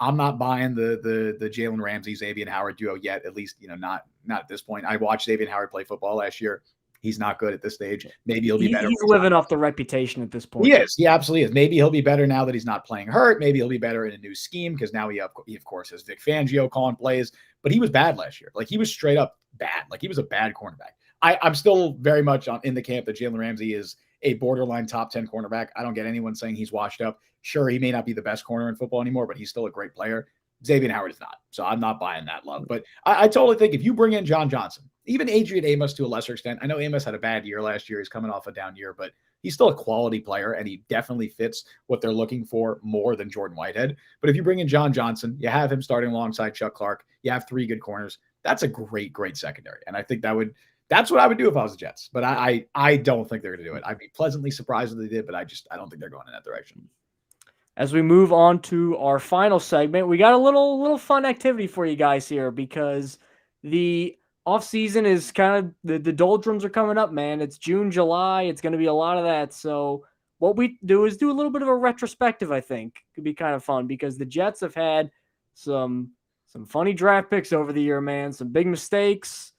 I'm not buying the Jalen Ramsey, Xavier Howard duo yet, at least, not at this point. I watched Xavier Howard play football last year. He's not good at this stage. Maybe he'll be better. He's living off the reputation at this point. He is. He absolutely is. Maybe he'll be better now that he's not playing hurt. Maybe he'll be better in a new scheme, because now he of course has Vic Fangio calling plays. But he was bad last year. He was straight up bad. He was a bad cornerback. I'm still very much in the camp that Jalen Ramsey is a borderline top 10 cornerback. I don't get anyone saying he's washed up. Sure, he may not be the best corner in football anymore, but he's still a great player. Xavier Howard is not. So I'm not buying that love. But I totally think if you bring in John Johnson, even Adrian Amos to a lesser extent. I know Amos had a bad year last year. He's coming off a down year, but he's still a quality player, and he definitely fits what they're looking for more than Jordan Whitehead. But if you bring in John Johnson, you have him starting alongside Chuck Clark. You have three good corners. That's a great secondary. And I think that's what I would do if I was the Jets. But I don't think they're going to do it. I'd be pleasantly surprised if they did, but I don't think they're going in that direction. As we move on to our final segment, we got a little fun activity for you guys here, because the off season is kind of the doldrums are coming up, man. It's June, July. It's going to be a lot of that. So what we do is do a little bit of a retrospective. I think could be kind of fun because the Jets have had some funny draft picks over the year, man. Some big mistakes.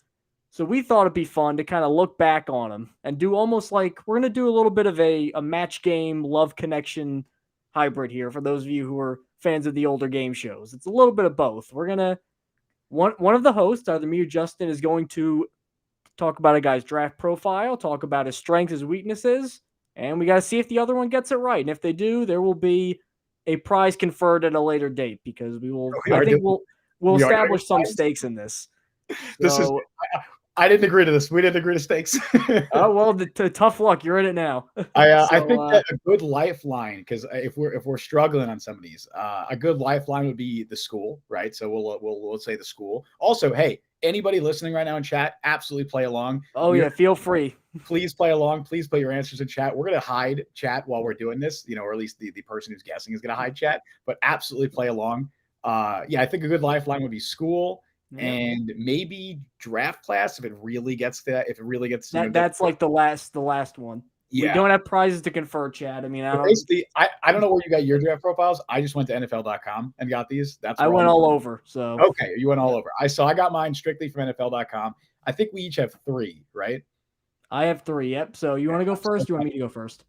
So we thought it'd be fun to kind of look back on them and do almost like we're going to do a little bit of a match game love connection hybrid here for those of you who are fans of the older game shows. It's a little bit of both. We're going to one of the hosts, either me or Justin, is going to talk about a guy's draft profile, talk about his strengths, his weaknesses, and we got to see if the other one gets it right. And if they do, there will be a prize conferred at a later date because we'll establish some stakes in this. This is. I didn't agree to this. We didn't agree to stakes. Oh well, tough luck. You're in it now. I think that a good lifeline, because if we're struggling on some of these, a good lifeline would be the school, right? So we'll say the school. Also, hey, anybody listening right now in chat, absolutely play along. Oh yeah, feel free. Please play along. Please put your answers in chat. We're gonna hide chat while we're doing this, or at least the person who's guessing is gonna hide chat. But absolutely play along. I think a good lifeline would be school. Yeah. And maybe draft class if it really gets to that. If it really gets to that's like the last one. Yeah. We don't have prizes to confer, Chad. I mean, I don't know where you got your draft profiles. I just went to NFL.com and got these. I went all over. So okay, you went all over. I got mine strictly from NFL.com. I think we each have 3, right? I have 3. Yep. So you want to go first? You want me to go first?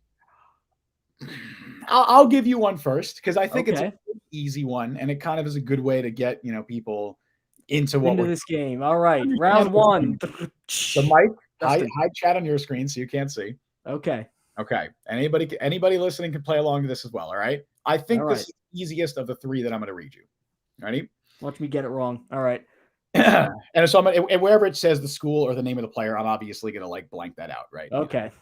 I'll give you one first because I think it's an easy one, and it kind of is a good way to get people into this game. All right, round 1. So Mike, hide chat on your screen so you can't see. Okay. Anybody listening can play along to this as well. All right. I think this is the easiest of the 3 that I'm going to read you. Ready? Watch me get it wrong. All right. And so wherever it says the school or the name of the player, I'm obviously going to blank that out. Right. Okay.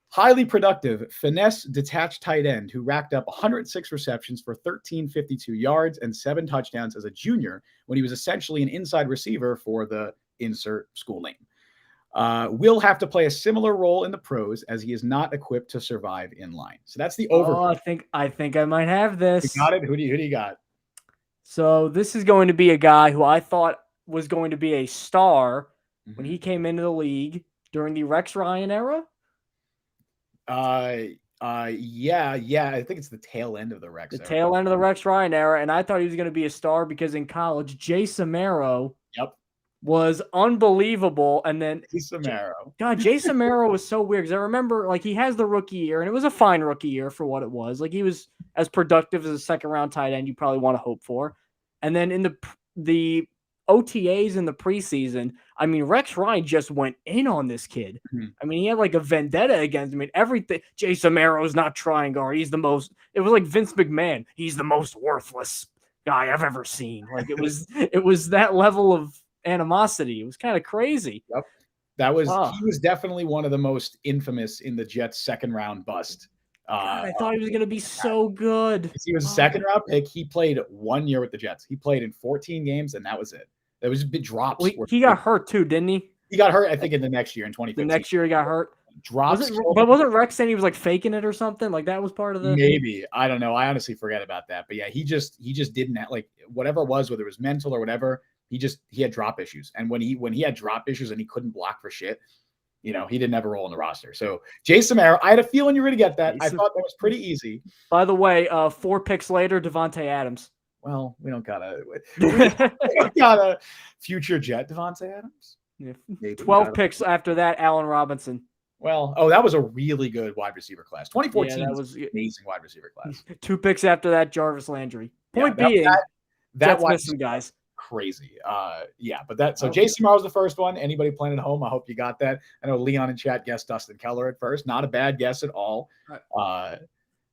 Highly productive, finesse, detached tight end who racked up 106 receptions for 1,352 yards and 7 touchdowns as a junior when he was essentially an inside receiver for the insert school name. Will have to play a similar role in the pros as he is not equipped to survive in line. So that's the overview. Oh, I think I might have this. You got it? Who do you got? So this is going to be a guy who I thought was going to be a star when he came into the league during the Rex Ryan era. Yeah. I think it's the tail end of the Rex. Tail end of the Rex Ryan era, and I thought he was going to be a star because in college, Jay Samaro was unbelievable. And then Jay Samaro was so weird because I remember he has the rookie year, and it was a fine rookie year for what it was. He was as productive as a second round tight end you probably want to hope for. And then in the OTAs in the preseason, I mean, Rex Ryan just went in on this kid. Mm-hmm. I mean, he had a vendetta against him. I mean, everything. Jay Samaro's not trying guard. He's the most. It was like Vince McMahon. He's the most worthless guy I've ever seen. It was that level of animosity. It was kind of crazy. Yep. He was definitely one of the most infamous in the Jets' second round bust. God, I thought he was going to be so good. He was a second round pick. He played 1 year with the Jets. He played in 14 games, and that was it. There was big drops. Well, he got hurt too, didn't he? He got hurt, I think, in the next year in 2015. The next year he got hurt. Drops. But wasn't Rex saying he was faking it or something? That was part of the. Maybe, I don't know. I honestly forget about that. But yeah, he just didn't have whatever it was, whether it was mental or whatever. He had drop issues, and when he had drop issues and he couldn't block for shit, he didn't have a role in the roster. So Jay Samaro, I had a feeling you were going to get that. I thought that was pretty easy. By the way, 4 picks later, Devontae Adams. Well, we don't got a future Jet Devontae Adams. Yeah. 12 picks after that, Allen Robinson. Well, that was a really good wide receiver class. 2014 was an amazing wide receiver class. 2 picks after that, Jarvis Landry. Point being, that was some guys. Crazy. Jay Samaro was the first one. Anybody playing at home, I hope you got that. I know Leon in chat guessed Dustin Keller at first. Not a bad guess at all. Right.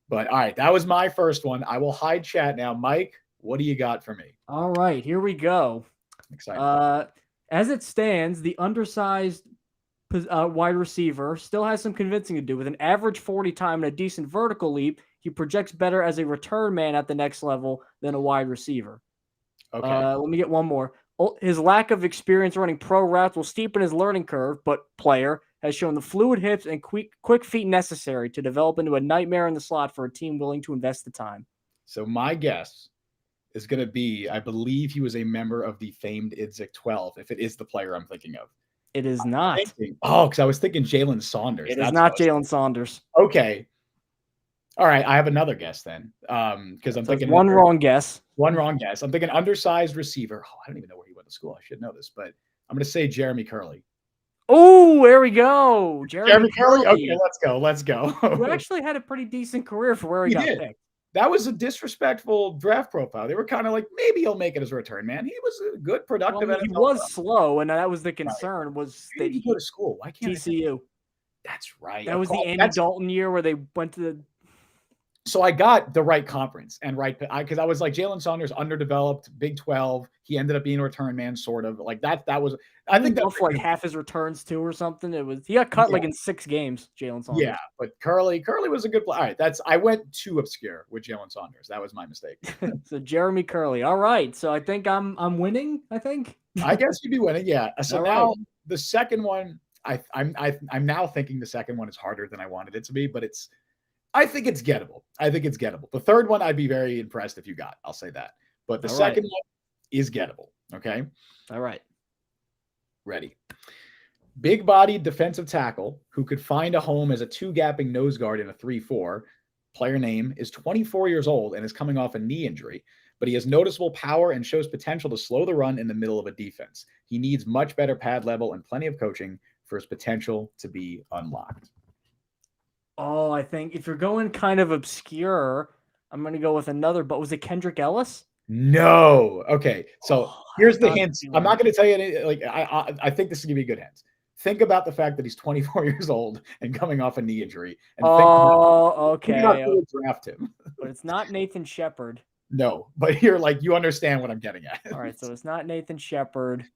But all right, that was my first one. I will hide chat now. Mike, what do you got for me? All right, here we go. Excited. As it stands, the undersized wide receiver still has some convincing to do. With an average 40 time and a decent vertical leap, he projects better as a return man at the next level than a wide receiver. Okay. Let me get one more. His lack of experience running pro routes will steepen his learning curve, but player has shown the fluid hips and quick feet necessary to develop into a nightmare in the slot for a team willing to invest the time. So my guess is going to be, I believe he was a member of the famed Idzik 12, if it is the player I'm thinking of. It is not. Because I was thinking Jalen Saunders. It is not Jalen Saunders. Okay. All right. I have another guess then. Because I'm thinking one wrong guess. One wrong guess. I'm thinking undersized receiver. Oh, I don't even know where he went to school. I should know this, but I'm going to say Jeremy Curley. Oh, there we go. Jeremy Curley. Okay, let's go. Who actually had a pretty decent career for where he got picked. That was a disrespectful draft profile. They were kind of like, maybe he'll make it as a return man. He was a good, productive. He was slow, and that was the concern. Right. Was that he go to school? Why can't TCU? That's right. That was the Andy Dalton year where they went to the. So I got the right conference and because I was like Jalen Saunders, underdeveloped, Big 12. He ended up being a return man, sort of like that. That was, I think that was like half his returns too, or something. It was, he got cut like in 6 games. Jalen Saunders. Yeah, but Curley was a good player. All right, I went too obscure with Jalen Saunders. That was my mistake. So Jeremy Curley. All right, so I think I'm winning. I think. I guess you'd be winning. Yeah. So all now the second one, I'm now thinking the second one is harder than I wanted it to be, but I think it's gettable. The third one, I'd be very impressed if you got. I'll say that. But the second one is gettable. Okay. All right. Ready. Big-bodied defensive tackle who could find a home as a 2-gapping nose guard in a 3-4. Player name is 24 years old and is coming off a knee injury, but he has noticeable power and shows potential to slow the run in the middle of a defense. He needs much better pad level and plenty of coaching for his potential to be unlocked. Oh, I think if you're going kind of obscure, I'm going to go with another. But was it Kendrick Ellis? No. Okay. So here's the hint. I'm not going to tell you any. Like I think this is going to be a good hint. Think about the fact that he's 24 years old and coming off a knee injury. And okay. Think about who would draft him. But it's not Nathan Shepard. No, but you're like, you understand what I'm getting at. All right. So it's not Nathan Shepard.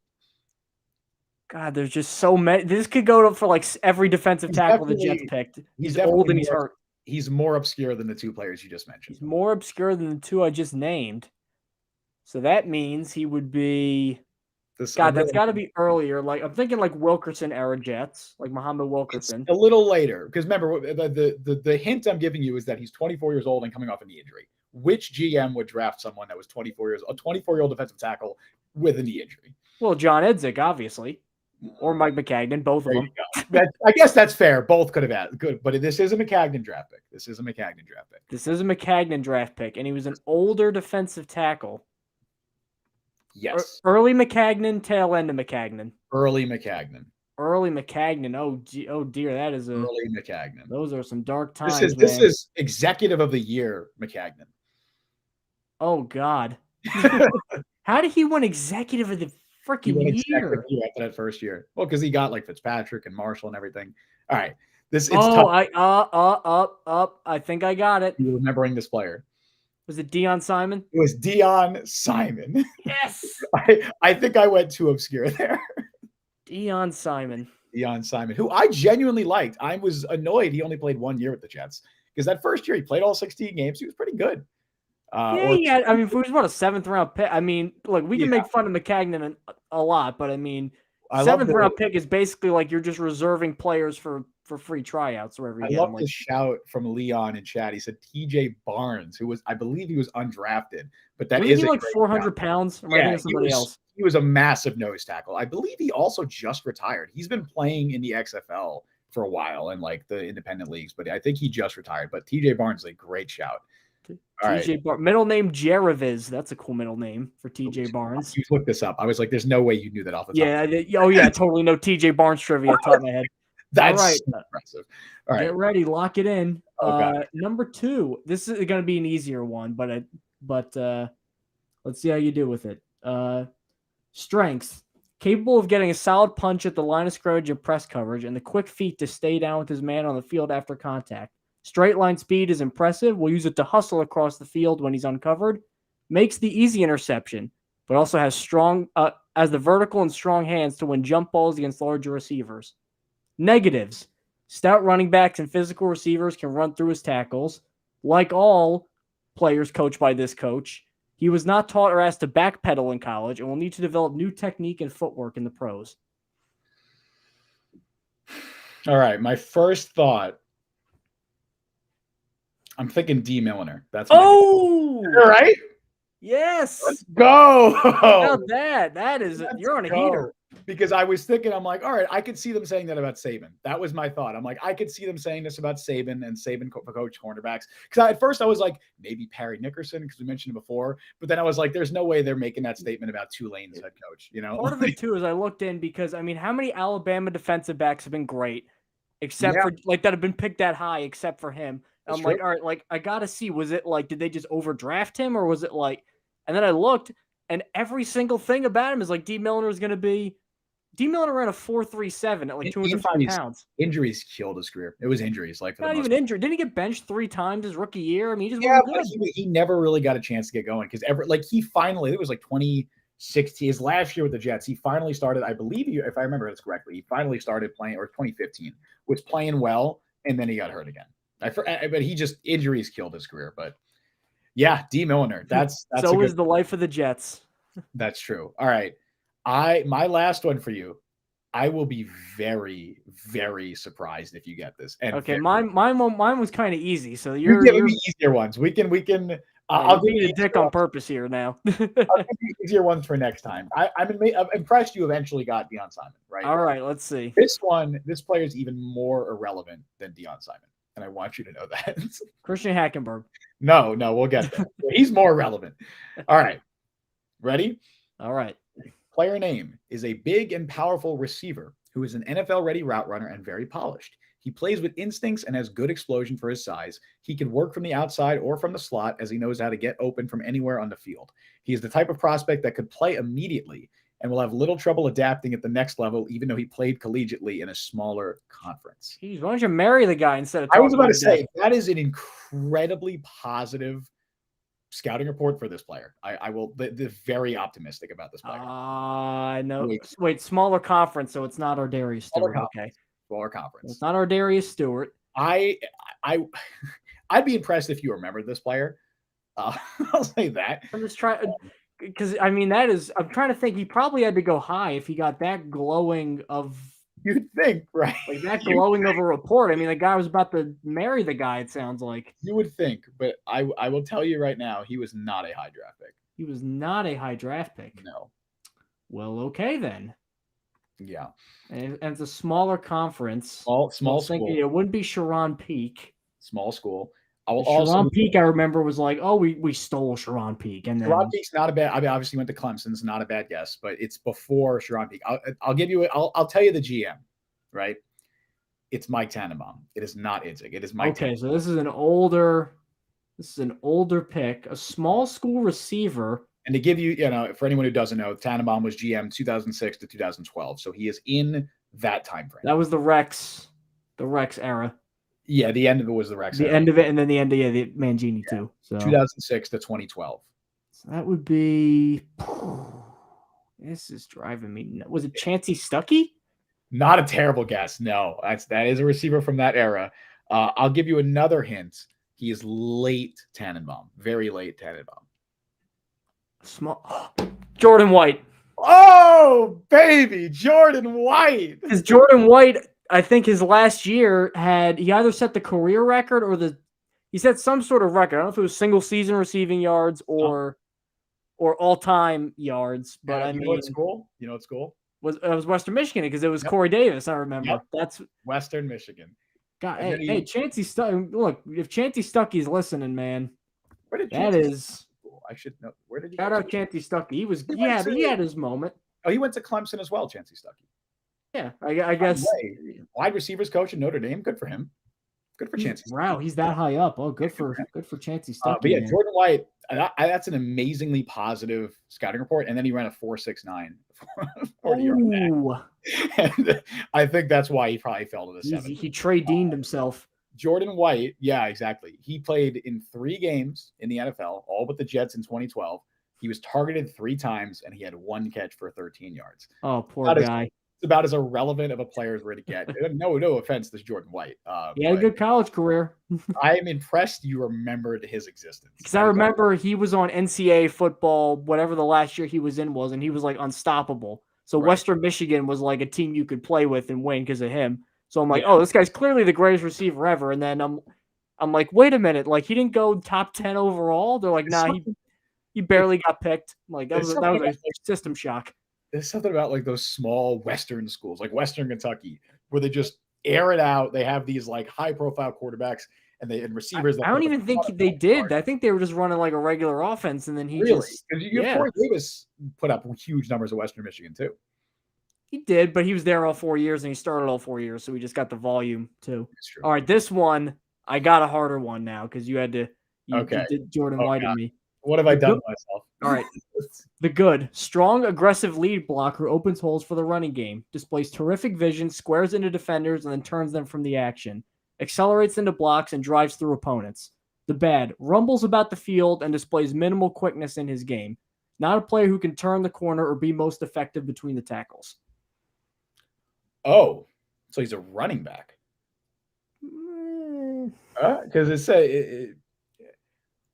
God, there's just so many. This could go for like every defensive tackle the Jets picked. He's old and he's hurt. He's more obscure than the 2 players you just mentioned. He's more obscure than the 2 I just named. So that means he would be. That's got to be earlier. Like I'm thinking, like Wilkerson era Jets, like Muhammad Wilkerson. It's a little later, because remember the hint I'm giving you is that he's 24 years old and coming off a knee injury. Which GM would draft someone that was 24 years old, a 24-year-old defensive tackle with a knee injury? Well, John Idzik, obviously. Or Mike McCagnon, both of them. I guess that's fair. Both could have had good, but this is a McCagnon draft pick. This is a McCagnon draft pick, and he was an older defensive tackle. Yes. Early McCagnon, tail end of McCagnon. Early McCagnon. Oh dear, that is early McCagnon. Those are some dark times. This is executive of the year McCagnon. Oh God. How did he win executive of the freaking year after that first year? Well, because he got like Fitzpatrick and Marshall and everything. All right, tough. I think I got it. You're remembering this player? Was it Deion Simon? It was Deion Simon. Yes. I think I went too obscure there. Deion Simon, who I genuinely liked. I was annoyed he only played 1 year with the Jets, because that first year he played all 16 games. He was pretty good. I mean, if it was about a 7th round pick, I mean, look, we can make fun of McCagnon a lot, but I mean, 7th round pick is basically like you're just reserving players for free tryouts wherever you get them. I love the shout from Leon in chat. He said TJ Barnes, who was, I believe he was undrafted, but that is like 400 pounds. Or yeah, somebody else. He was a massive nose tackle. I believe he also just retired. He's been playing in the XFL for a while and like the independent leagues, but I think he just retired. But TJ Barnes is a great shout. TJ Barnes, middle name Jeraviz. That's a cool middle name for TJ Barnes. You looked this up. I was like, "There's no way you knew that off the top." Yeah, totally no TJ Barnes trivia off the top of my head. That's all right. Impressive. All right, get ready, lock it in. Number 2. This is going to be an easier one, but let's see how you do with it. Strengths: capable of getting a solid punch at the line of scrimmage and press coverage, and the quick feet to stay down with his man on the field after contact. Straight line speed is impressive. Will use it to hustle across the field when he's uncovered. Makes the easy interception, but also has the vertical and strong hands to win jump balls against larger receivers. Negatives: stout running backs and physical receivers can run through his tackles. Like all players coached by this coach, he was not taught or asked to backpedal in college and will need to develop new technique and footwork in the pros. All right, my first thought, I'm thinking D. Milliner. That's all right. Yes. Go. How about that? That is you're on a heater. Because I was thinking, I'm like, all right, I could see them saying that about Saban. That was my thought. I'm like, I could see them saying this about Saban and Saban coach cornerbacks. Because at first I was like, maybe Perry Nickerson, because we mentioned it before. But then I was like, there's no way they're making that statement about Tulane's head coach. You know, Part of it too is I looked in because I mean, how many Alabama defensive backs have been great, except Yeah. for like that have been picked that high, except for him. That's I'm true. like, all right, like I gotta see, was it like did they just overdraft him or was it like? And then I looked, and every single thing about him is like D Milliner is gonna be. D Milliner ran a 4.37 at like 205 pounds. Injuries killed his career. It was injuries, like for the Not most even part. injured. Didn't he get benched 3 times his rookie year? I mean, he just Yeah, wasn't but good. he never really got a chance to get going because he finally, it was like 2016, his last year with the Jets, he finally started, I believe, if I remember this correctly, he finally started playing, or 2015, was playing well, and then he got hurt again. But he just, injuries killed his career. But yeah, D Milliner, that's so is the life of the Jets. That's true. All right. My last one for you. I will be very, very surprised if you get this. And Okay, mine was kind of easy. So you're you're giving me easier ones. We can. I'll give you a dick on purpose here now. I'll give you easier ones for next time. I'm impressed you eventually got Deion Simon, right? All right, let's see. This player is even more irrelevant than Deion Simon, and I want you to know that. Christian Hackenberg. No, we'll get there. He's more relevant. All right, ready? All right. Player name is a big and powerful receiver who is an NFL-ready route runner and very polished. He plays with instincts and has good explosion for his size. He can work from the outside or from the slot as he knows how to get open from anywhere on the field. He is the type of prospect that could play immediately and will have little trouble adapting at the next level, even though he played collegiately in a smaller conference. Jeez, why don't you marry the guy instead of I was about to say that is an incredibly positive scouting report for this player. I will be very optimistic about this player. No. Wait, smaller conference, so it's not our Darius Stewart. Okay. Smaller conference. It's not our Darius Stewart. I'd be impressed if you remember this player. I'll say that. I'm just trying because I mean I'm trying to think. He probably had to go high if he got that glowing of. You'd think, right? Like that glowing of a report. I mean, the guy was about to marry the guy. It sounds like you would think, but I will tell you right now, he was not a high draft pick. He was not a high draft pick. No. Well, okay then. Yeah. And it's a smaller conference. Small school. It wouldn't be Sharon Peak. Small school. Sharon Peak, I remember, was like, oh, we stole Sharon Peak. And then Sharon Peak's not a bad. I mean, obviously went to Clemson. It's not a bad guess, but it's before Sharon Peak. I'll give you. I'll tell you the GM, right? It's Mike Tannenbaum. It is not Itzig. It is Mike. Okay, Tannenbaum. So this is an older pick, a small school receiver. And to give you, for anyone who doesn't know, Tannenbaum was GM 2006 to 2012, so he is in that time frame. That was the Rex era. Yeah, the end of it was the Rex. The end of it, and then the end of the Mangini too. So 2006 to 2012. So that would be. This is driving me. Was it Chancey Stuckey? Not a terrible guess. No, that is a receiver from that era. I'll give you another hint. He is late Tannenbaum, very late Tannenbaum. Jordan White. Oh, baby, Jordan White. Because Jordan White, I think his last year he either set the career record or he set some sort of record. I don't know if it was single season receiving yards or all-time yards. But I mean, You know what school? It was Western Michigan because it was Corey Davis. I remember. Yep. That's Western Michigan. God, hey, Chancey Stuckey. Look, if Chancey Stuckey's listening, man, where did that is. I should know. Where did he? Shout out Chancey Stuckey. He had his moment. Oh, he went to Clemson as well, Chancey Stuckey. Yeah, I guess. Wide receivers coach in Notre Dame. Good for him. Good for Chancey. Wow, he's that high up. Oh, good for Chancey Stuckey. But yeah, man. Jordan White. That's an amazingly positive scouting report, and then he ran a 4.69 40-yard dash. And I think that's why he probably fell to the 7th. He Trey-Deaned himself. Jordan White, yeah, exactly. He played in 3 games in the NFL, all but the Jets in 2012. He was targeted 3 times, and he had 1 catch for 13 yards. Oh, poor guy. It's about as irrelevant of a player as we're to get. No offense to Jordan White. He had a good college career. I am impressed you remembered his existence. Because I remember he was on NCAA football, whatever the last year he was in was, and he was like unstoppable. So right. Western Michigan was like a team you could play with and win because of him. So I'm like, oh, this guy's clearly the greatest receiver ever. And then I'm like, wait a minute, like he didn't go top 10 overall. They're like, nah, He barely got picked. Like that was something a system shock. There's something about like those small Western schools, like Western Kentucky, where they just air it out. They have these like high profile quarterbacks and receivers. I don't even think they did. I think they were just running like a regular offense, and then he just Corey Davis put up huge numbers at Western Michigan too. He did, but he was there all 4 years, and he started all 4 years, so we just got the volume too. All right, this one I got a harder one now because you did Jordan White and me. What have I done to myself? All right. The good, strong, aggressive lead blocker opens holes for the running game, displays terrific vision, squares into defenders, and then turns them from the action, accelerates into blocks, and drives through opponents. The bad, rumbles about the field and displays minimal quickness in his game. Not a player who can turn the corner or be most effective between the tackles. Oh, so he's a running back. Because it said,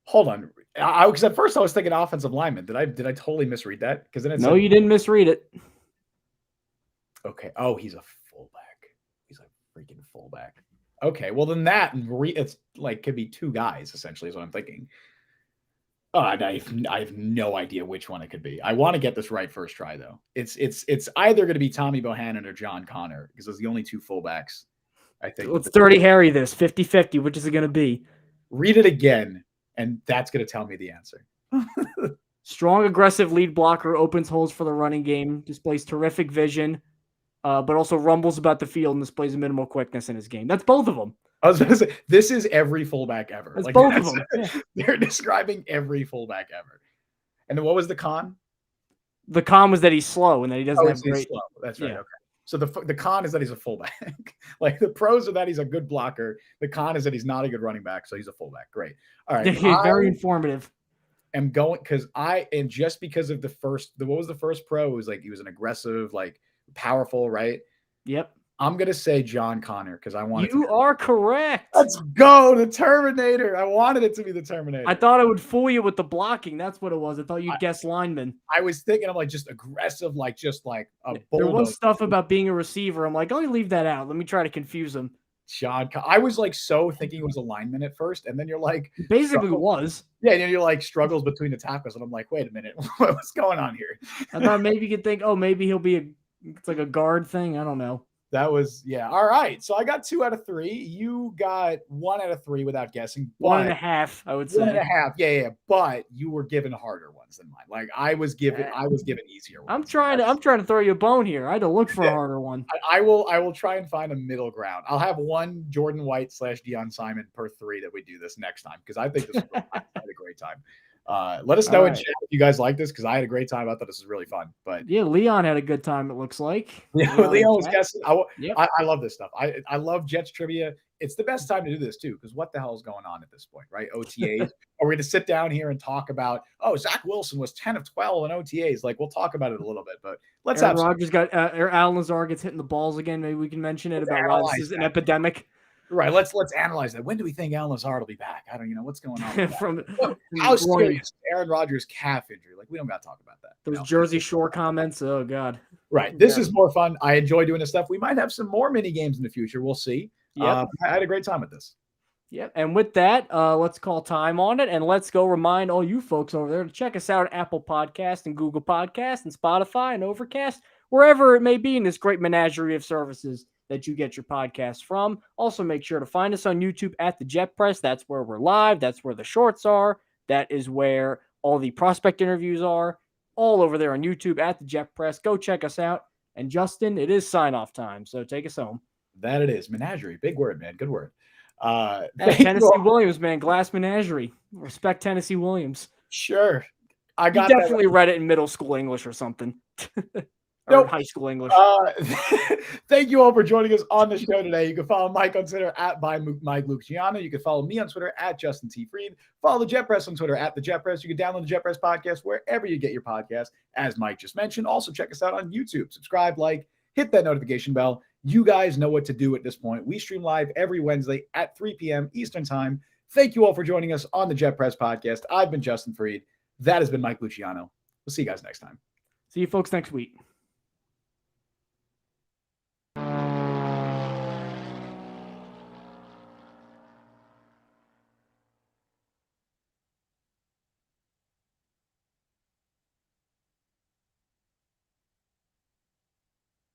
hold on. Because at first I was thinking offensive lineman. Did I totally misread that? Because then it No, you didn't misread it. Okay. Oh, he's a fullback. He's a freaking fullback. Okay. Well, then it's like could be two guys essentially is what I'm thinking. I have no idea which one it could be. I want to get this right first try though. It's either going to be Tommy Bohannon or John Connor because those are the only two fullbacks. I think. Let's Dirty Harry this 50-50. Which is it going to be? Read it again. And that's going to tell me the answer. Strong, aggressive lead blocker opens holes for the running game, displays terrific vision, but also rumbles about the field and displays minimal quickness in his game. That's both of them. I was going to say, this is every fullback ever. That's both of them. Yeah. They're describing every fullback ever. And then what was the con? The con was that he's slow and that he doesn't have great. Slow. That's right. Yeah. Okay. So the con is that he's a fullback. Like the pros are that he's a good blocker. The con is that he's not a good running back, so he's a fullback. Great. All right. He's very informative. I'm going because just because of what was the first pro? It was like he was an aggressive, like powerful, right? Yep. I'm gonna say John Connor because I wanted. You are correct. Let's go, the Terminator. I wanted it to be the Terminator. I thought it would fool you with the blocking. That's what it was. I thought you'd guess lineman. I was thinking of like just aggressive, like just like a bulldog. There was stuff about being a receiver. I'm like, oh, leave that out. Let me try to confuse him. I was like so thinking it was a lineman at first, and then you're like, basically was. Yeah, and you're like struggles between the tackles, and I'm like, wait a minute, what's going on here? I thought maybe you could think, oh, maybe he'll be it's like a guard thing. I don't know. That was, all right. So I got 2 out of 3. You got 1 out of 3 without guessing. 1.5, I would say. 1.5. Yeah. But you were given harder ones than mine. Like I was given easier ones. I'm trying to throw you a bone here. I had to look for a harder one. I will try and find a middle ground. I'll have one Jordan White / Deion Simon per 3 that we do this next time because I think this was I had a great time. Let us know in chat if you guys like this because I had a great time. I thought this was really fun. But yeah, Leon had a good time. It looks like. Yeah, Leon was guessing. I love this stuff. I love Jets trivia. It's the best time to do this too because what the hell is going on at this point, right? OTAs. Are we going to sit down here and talk about? Oh, Zach Wilson was 10 of 12 in OTAs. Like we'll talk about it a little bit, but let's Aaron Rodgers got Alan Lazar gets hitting the balls again. Maybe we can mention it about why this is an epidemic. Right. Let's analyze that. When do we think Alan Lazard will be back? I don't what's going on. From how serious Aaron Rodgers' calf injury? Like we don't got to talk about that. Those Jersey Shore comments. Oh God. Right. This is more fun. I enjoy doing this stuff. We might have some more mini games in the future. We'll see. I had a great time with this. Yep. And with that, let's call time on it and let's go remind all you folks over there to check us out at Apple Podcast and Google Podcast and Spotify and Overcast, wherever it may be in this great menagerie of services that you get your podcast from. Also, make sure to find us on YouTube at the Jet Press. That's where we're live. That's where the shorts are. That is where all the prospect interviews are. All over there on YouTube at the Jet Press. Go check us out. And Justin, it is sign-off time, so take us home. That it is. Menagerie. Big word, man. Good word. Tennessee Williams, man. Glass Menagerie. Respect Tennessee Williams. Sure. You definitely read it in middle school English or something. Or high school English. Thank you all for joining us on the show today. You can follow Mike on Twitter at Mike Luciano. You can follow me on Twitter at Justin T. Freed. Follow the Jet Press on Twitter at the Jet Press. You can download the Jet Press podcast wherever you get your podcast, as Mike just mentioned. Also, check us out on YouTube. Subscribe, hit that notification bell. You guys know what to do at this point. We stream live every Wednesday at 3 p.m. Eastern Time. Thank you all for joining us on the Jet Press podcast. I've been Justin Freed. That has been Mike Luciano. We'll see you guys next time. See you folks next week.